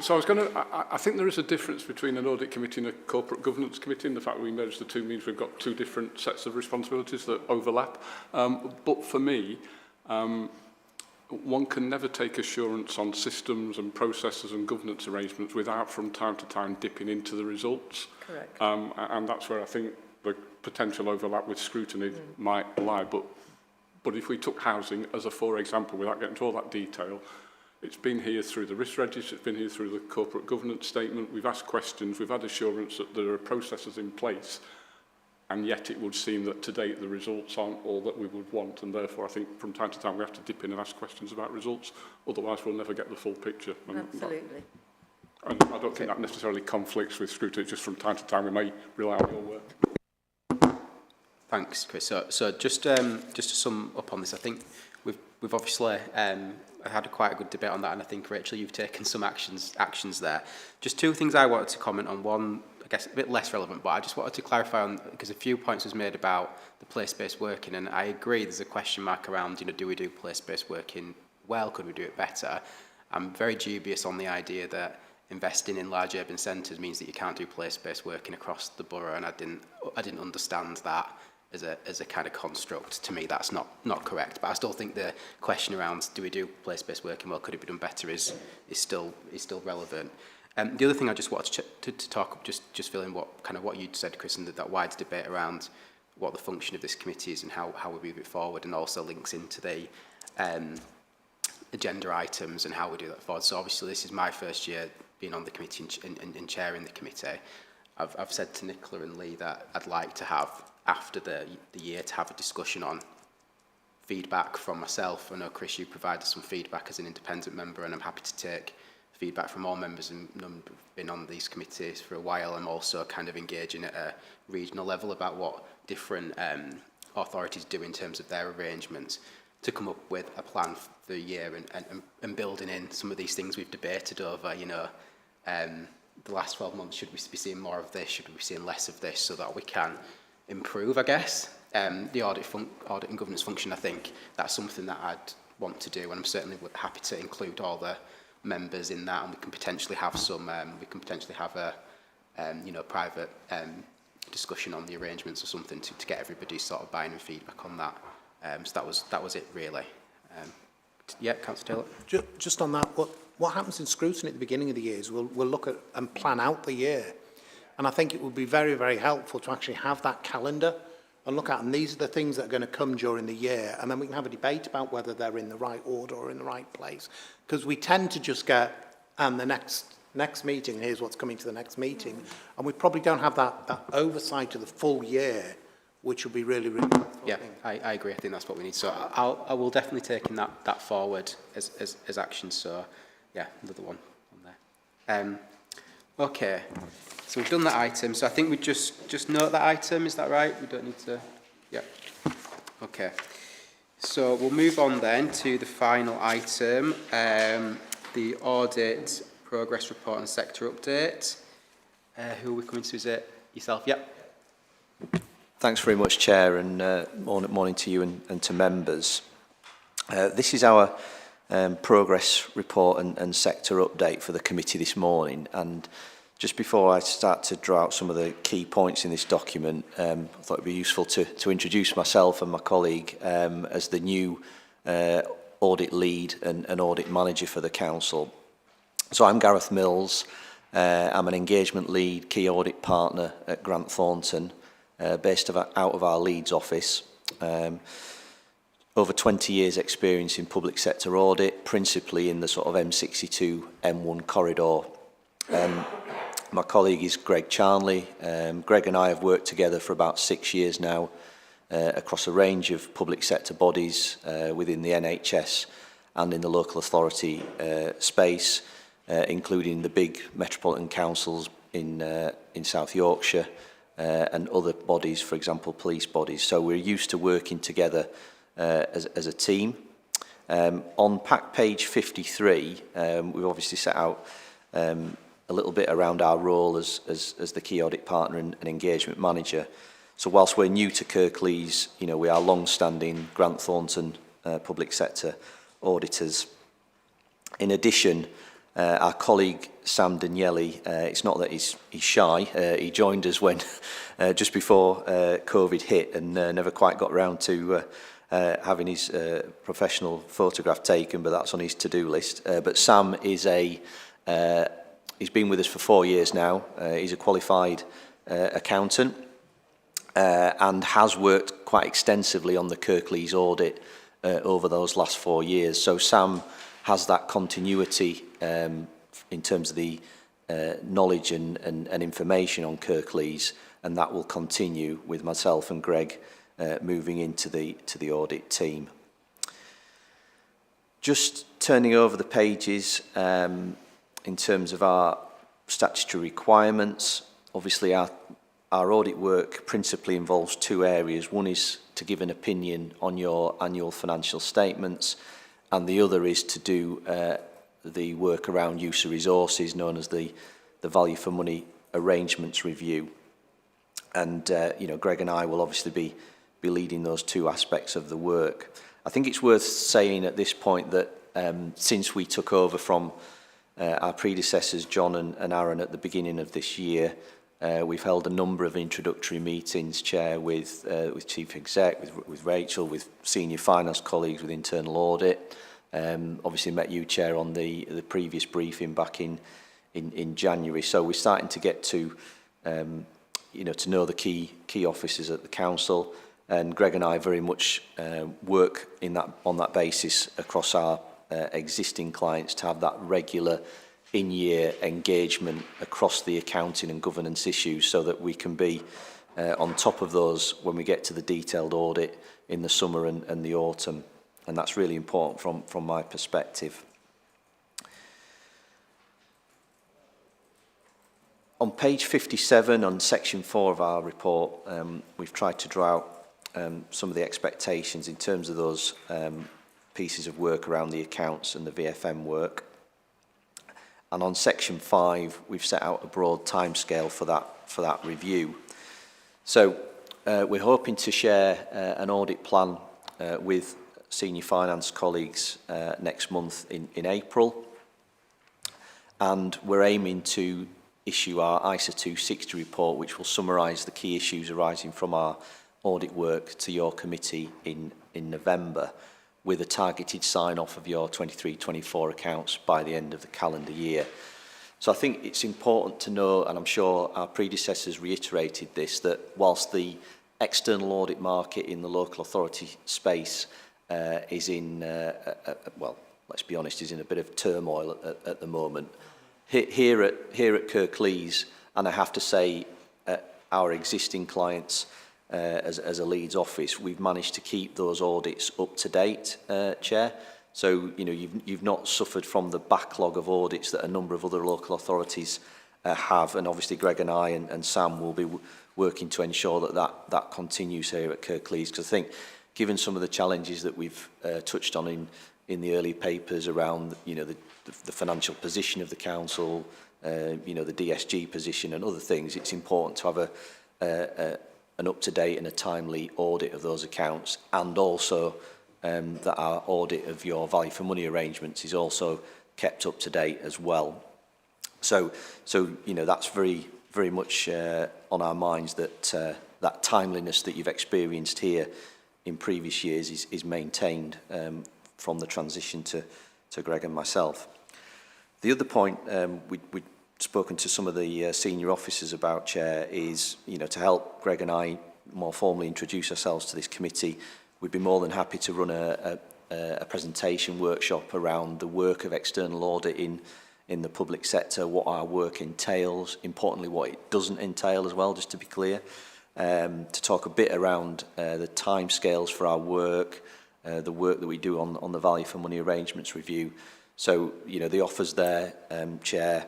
So I was going to. I think there is a difference between an audit committee and a corporate governance committee, and the fact that we merged the two means we've got two different sets of responsibilities that overlap. But for me, one can never take assurance on systems and processes and governance arrangements without from time to time dipping into the results. Correct. And that's where I think the potential overlap with scrutiny might lie. But if we took housing as a for example, without getting into all that detail, it's been here through the risk register, it's been here through the corporate governance statement, we've asked questions, we've had assurance that there are processes in place, and yet it would seem that to date the results aren't all that we would want, and therefore I think from time to time we have to dip in and ask questions about results, otherwise we'll never get the full picture. Absolutely. And I don't think that necessarily conflicts with scrutiny, just from time to time we may rely on your work. Thanks, Chris. So just to sum up on this, I think we've obviously had quite a good debate on that, and I think, Rachel, you've taken some actions there. Just two things I wanted to comment on. One, I guess a bit less relevant, but I just wanted to clarify on, because a few points was made about the place-based working, and I agree there's a question mark around, do we do place-based working well? Could we do it better? I'm very dubious on the idea that investing in large urban centres means that you can't do place-based working across the borough, and I didn't understand that as a kind of construct. To me, that's not correct. But I still think the question around do we do place-based working well, could it be done better, is still relevant. The other thing I just wanted to talk, just filling what you'd said, Chris, and that wider debate around what the function of this committee is and how we move it forward, and also links into the agenda items and how we do that forward. So obviously this is my first year being on the committee and chairing the committee. I've said to Nicola and Lee that I'd like to have, after the year, to have a discussion on feedback from myself. I know, Chris, you provided some feedback as an independent member, and I'm happy to take feedback from all members and been on these committees for a while. I'm also kind of engaging at a regional level about what different authorities do in terms of their arrangements, to come up with a plan for the year and building in some of these things we've debated over, the last 12 months. Should we be seeing more of this? Should we be seeing less of this, so that we can improve, I guess, the audit and governance function? I think that's something that I'd want to do, and I'm certainly happy to include all the members in that, and we can potentially have a private discussion on the arrangements or something to get everybody sort of buying and feedback on that. So that was it really. Yeah, Councillor Taylor. Just on that, what happens in scrutiny at the beginning of the year is we'll look at and plan out the year, and I think it would be very, very helpful to actually have that calendar and look at, and these are the things that are going to come during the year, and then we can have a debate about whether they're in the right order or in the right place, because we tend to just get, and the next meeting, here's what's coming to the next meeting, and we probably don't have that oversight of the full year, which will be really, really helpful. Yeah, I agree. I think that's what we need. So I will definitely take that forward as action. So yeah, another one on there. Okay, so we've done that item. So I think we just note that item. Is that right? We don't need to. Yeah. Okay. So we'll move on then to the final item, the audit progress report and sector update. Who are we coming to? Is it yourself? Yep. Thanks very much, Chair, and morning to you and to members. This is our progress report and sector update for the committee this morning. And just before I start to draw out some of the key points in this document, I thought it would be useful to introduce myself and my colleague as the new audit lead and audit manager for the council. So I'm Gareth Mills. I'm an engagement lead, key audit partner at Grant Thornton, based out of our Leeds office. Over 20 years experience in public sector audit, principally in the sort of M62, M1 corridor. My colleague is Greg Charnley. Greg and I have worked together for about 6 years now across a range of public sector bodies within the NHS and in the local authority space, including the big metropolitan councils in South Yorkshire, and other bodies, for example, police bodies. So we're used to working together as a team. On pack page 53, we've obviously set out a little bit around our role as the key audit partner and engagement manager. So whilst we're new to Kirklees, we are long-standing Grant Thornton public sector auditors. In addition, our colleague Sam Danieli, it's not that he's shy, he joined us when just before COVID hit and never quite got around to having his professional photograph taken, but that's on his to-do list. But Sam is he's been with us for 4 years now. He's a qualified accountant and has worked quite extensively on the Kirklees audit over those last 4 years. So Sam has that continuity in terms of the knowledge and information on Kirklees, and that will continue with myself and Greg moving into the audit team. Just turning over the pages in terms of our statutory requirements, obviously our our audit work principally involves two areas. One is to give an opinion on your annual financial statements, and the other is to do the work around use of resources, known as the value for money arrangements review. And you know, Greg and I will obviously be leading those two aspects of the work. I think it's worth saying at this point that since we took over from our predecessors, John and Aaron, at the beginning of this year, we've held a number of introductory meetings, Chair, with Chief Exec, with Rachel, with senior finance colleagues, with internal audit. Obviously met you, Chair, on the previous briefing back in January. So we're starting to get to, you know, to know the key officers at the council. And Greg and I very much work on that basis across our existing clients to have that regular in-year engagement across the accounting and governance issues, so that we can be on top of those when we get to the detailed audit in the summer and the autumn. And that's really important from my perspective. On page 57, on section 4 of our report, we've tried to draw out some of the expectations in terms of those pieces of work around the accounts and the VFM work. And on section 5, we've set out a broad timescale for that review. So we're hoping to share an audit plan with senior finance colleagues next month in April. And we're aiming to issue our ISA 260 report, which will summarise the key issues arising from our audit work to your committee in November, with a targeted sign-off of your 23-24 accounts by the end of the calendar year. So I think it's important to know, and I'm sure our predecessors reiterated this, that whilst the external audit market in the local authority space is in, well, let's be honest, is in a bit of turmoil at the moment, here at Kirklees, and I have to say our existing clients, as a Leeds office, we've managed to keep those audits up to date, Chair. So, you know, you've not suffered from the backlog of audits that a number of other local authorities have, and obviously Greg and I and Sam will be working to ensure that continues here at Kirklees, because I think, given some of the challenges that we've touched on in the early papers around, you know, the financial position of the council, you know, the DSG position and other things, it's important to have an up-to-date and a timely audit of those accounts, and also that our audit of your value for money arrangements is also kept up to date as well. So you know, that's very much on our minds, that that timeliness that you've experienced here in previous years is maintained from the transition to Greg and myself. The other point we'd spoken to some of the senior officers about, Chair, is, you know, to help Greg and I more formally introduce ourselves to this committee, we'd be more than happy to run a presentation workshop around the work of external audit in the public sector, what our work entails, importantly what it doesn't entail as well, just to be clear, to talk a bit around the timescales for our work, the work that we do on the value for money arrangements review. So, you know, the offers there, Chair,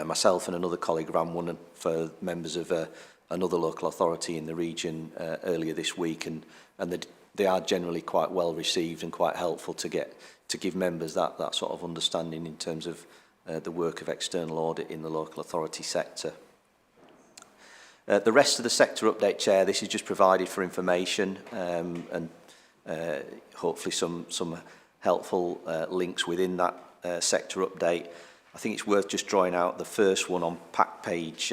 myself and another colleague ran one for members of another local authority in the region earlier this week, and they are generally quite well received and quite helpful to give members that sort of understanding in terms of the work of external audit in the local authority sector. The rest of the sector update, Chair, this is just provided for information and hopefully some helpful links within that sector update. I think it's worth just drawing out the first one on pack page,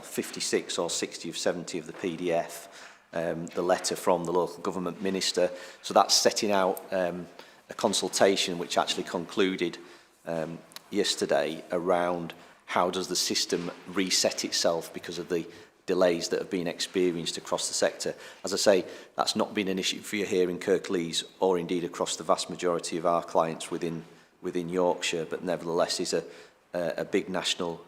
56 or 60 of 70 of the PDF, the letter from the local government minister. So that's setting out a consultation which actually concluded yesterday around how does the system reset itself because of the delays that have been experienced across the sector. As I say, that's not been an issue for you here in Kirklees or indeed across the vast majority of our clients within Yorkshire, but nevertheless is a big national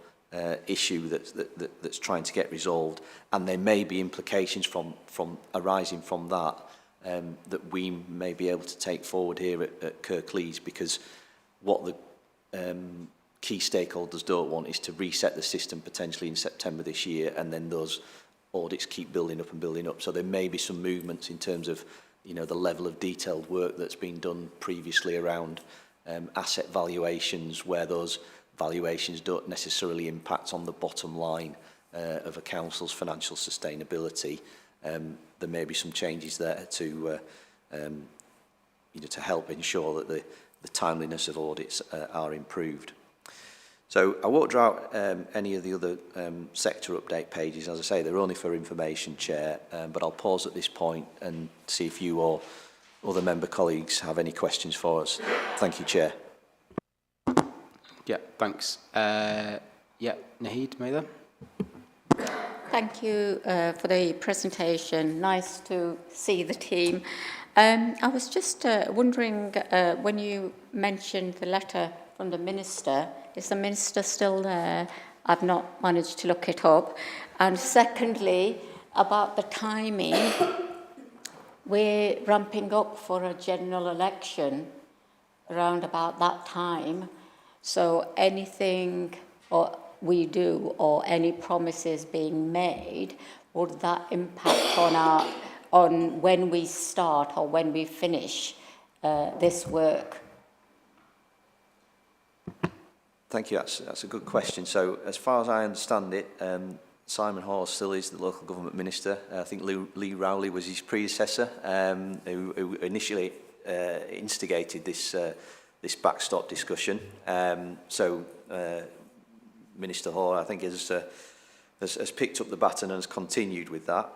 issue that's trying to get resolved, and there may be implications from arising from that that we may be able to take forward here at Kirklees, because what the key stakeholders don't want is to reset the system potentially in September this year, and then those audits keep building up and building up. So there may be some movements in terms of, you know, the level of detailed work that's been done previously around asset valuations, where those valuations don't necessarily impact on the bottom line of a council's financial sustainability. There may be some changes there to, you know, to help ensure that the timeliness of audits are improved. So I won't draw out any of the other sector update pages. As I say, they're only for information, Chair, but I'll pause at this point and see if you or other member colleagues have any questions for us. Thank you, Chair. Yeah, thanks. Yeah, Naheed, Mather. Thank you for the presentation. Nice to see the team. I was just wondering, when you mentioned the letter from the Minister, is the Minister still there? I've not managed to look it up. And secondly, about the timing, we're ramping up for a general election around about that time. So anything we do or any promises being made, would that impact on when we start or when we finish this work? Thank you. That's a good question. So, as far as I understand it, Simon Hawes still is the local government minister. I think Lee Rowley was his predecessor, who initially instigated this backstop discussion. Minister Hawes, I think, has picked up the baton and has continued with that.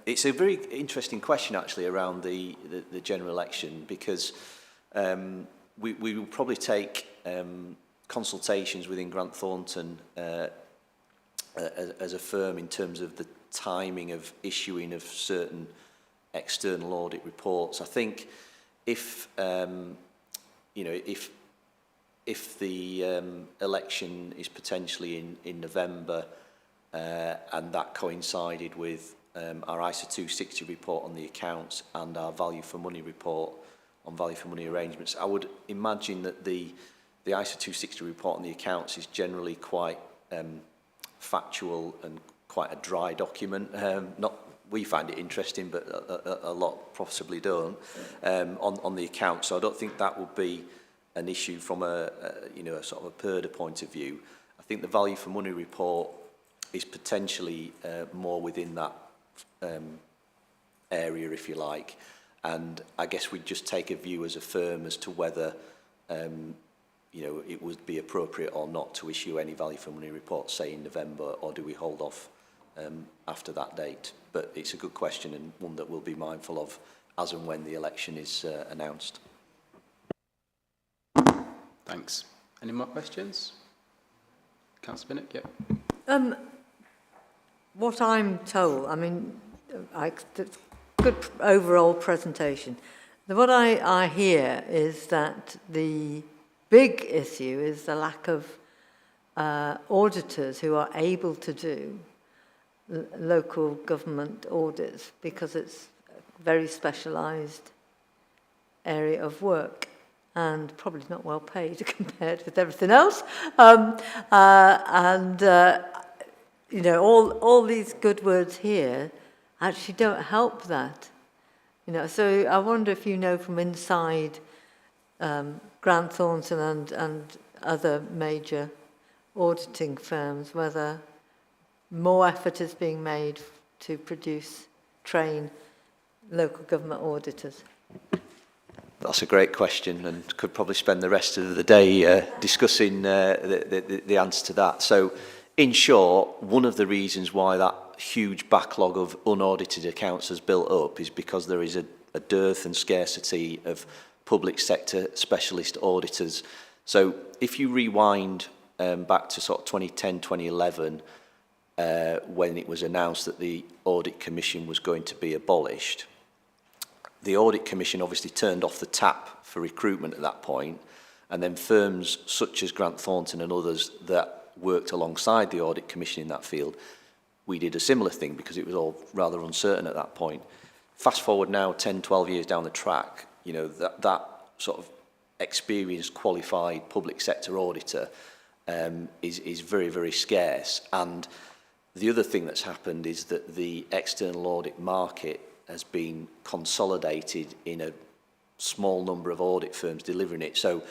It's a very interesting question, actually, around the general election, because we will probably take consultations within Grant Thornton as a firm in terms of the timing of issuing of certain external audit reports. I think if you know, if the election is potentially in November and that coincided with our ISA 260 report on the accounts and our value for money report on value for money arrangements, I would imagine that the ISA 260 report on the accounts is generally quite factual and quite a dry document. We find it interesting, but a lot possibly don't on the accounts. So I don't think that would be an issue from a sort of a PERDA point of view. I think the value for money report is potentially more within that area, if you like. And I guess we'd just take a view as a firm as to whether it would be appropriate or not to issue any value for money reports, say in November, or do we hold off after that date? But it's a good question and one that we'll be mindful of as and when the election is announced. Thanks. Any more questions? Councillor Pinnock, yeah. What I'm told, I mean, good overall presentation. What I hear is that the big issue is the lack of auditors who are able to do local government audits, because it's a very specialised area of work and probably not well paid compared with everything else. All these good words here actually don't help that. So I wonder if you know from inside Grant Thornton and other major auditing firms whether more effort is being made to train local government auditors. That's a great question, and could probably spend the rest of the day discussing the answer to that. So, in short, one of the reasons why that huge backlog of unaudited accounts has built up is because there is a dearth and scarcity of public sector specialist auditors. So, if you rewind back to sort of 2010, 2011, when it was announced that the Audit Commission was going to be abolished, the Audit Commission obviously turned off the tap for recruitment at that point, and then firms such as Grant Thornton and others that worked alongside the Audit Commission in that field, we did a similar thing because it was all rather uncertain at that point. Fast forward now 10, 12 years down the track, that sort of experienced, qualified public sector auditor is very, very scarce. And the other thing that's happened is that the external audit market has been consolidated in a small number of audit firms delivering it. So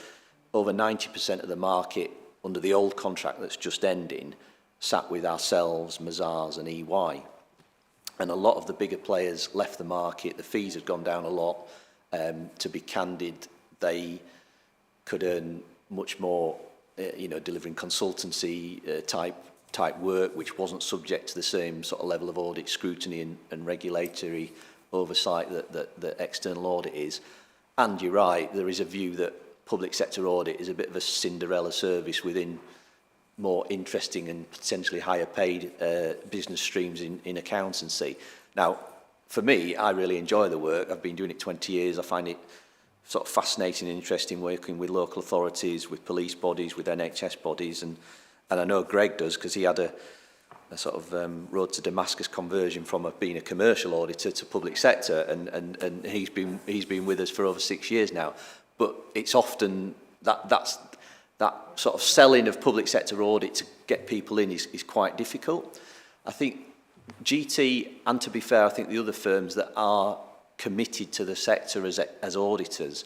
over 90% of the market under the old contract that's just ending sat with ourselves, Mazars and EY. And a lot of the bigger players left the market. The fees had gone down a lot. To be candid, they could earn much more, delivering consultancy type work, which wasn't subject to the same sort of level of audit scrutiny and regulatory oversight that external audit is. And you're right, there is a view that public sector audit is a bit of a Cinderella service within more interesting and potentially higher paid business streams in accountancy. Now, for me, I really enjoy the work. I've been doing it 20 years. I find it sort of fascinating and interesting working with local authorities, with police bodies, with NHS bodies, and I know Greg does because he had a sort of road to Damascus conversion from being a commercial auditor to public sector, and he's been with us for over 6 years now. But it's often that sort of selling of public sector audit to get people in is quite difficult. I think GT, and to be fair, I think the other firms that are committed to the sector as auditors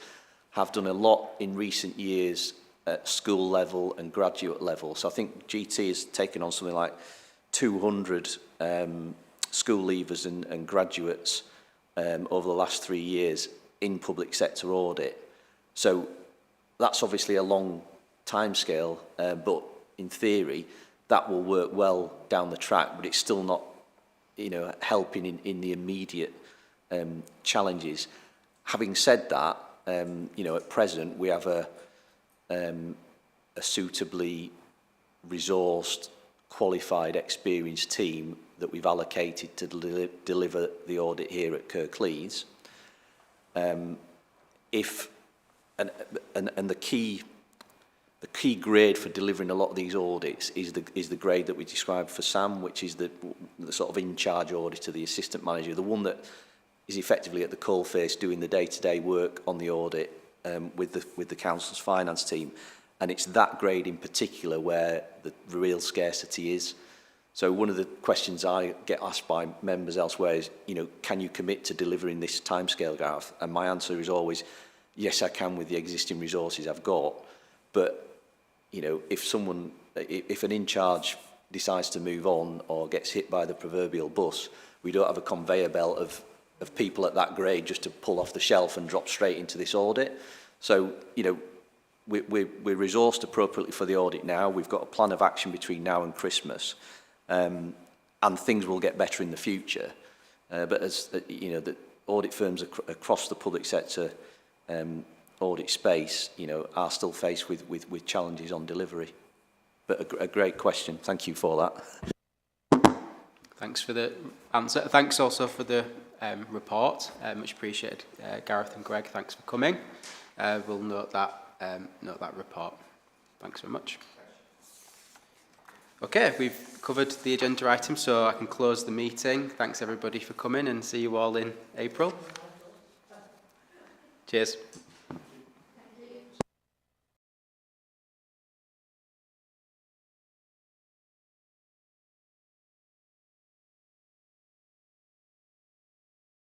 have done a lot in recent years at school level and graduate level. So I think GT has taken on something like 200 school leavers and graduates over the last 3 years in public sector audit. So that's obviously a long timescale, but in theory that will work well down the track, but it's still not, helping in the immediate challenges. Having said that, at present we have a suitably resourced, qualified, experienced team that we've allocated to deliver the audit here at Kirklees. The key grade for delivering a lot of these audits is the grade that we described for Sam, which is the sort of in-charge auditor, the assistant manager, the one that is effectively at the coalface doing the day-to-day work on the audit with the council's finance team. And it's that grade in particular where the real scarcity is. So one of the questions I get asked by members elsewhere is, can you commit to delivering this timescale, Gareth? And my answer is always, yes, I can with the existing resources I've got. But, if an in-charge decides to move on or gets hit by the proverbial bus, we don't have a conveyor belt of people at that grade just to pull off the shelf and drop straight into this audit. So, we're resourced appropriately for the audit now. We've got a plan of action between now and Christmas, and things will get better in the future. But as the audit firms across the public sector audit space, are still faced with challenges on delivery. But a great question. Thank you for that. Thanks for the answer. Thanks also for the report. Much appreciated, Gareth and Greg. Thanks for coming. We'll note that report. Thanks very much. Okay, we've covered the agenda item, so I can close the meeting. Thanks everybody for coming, and see you all in April. Cheers.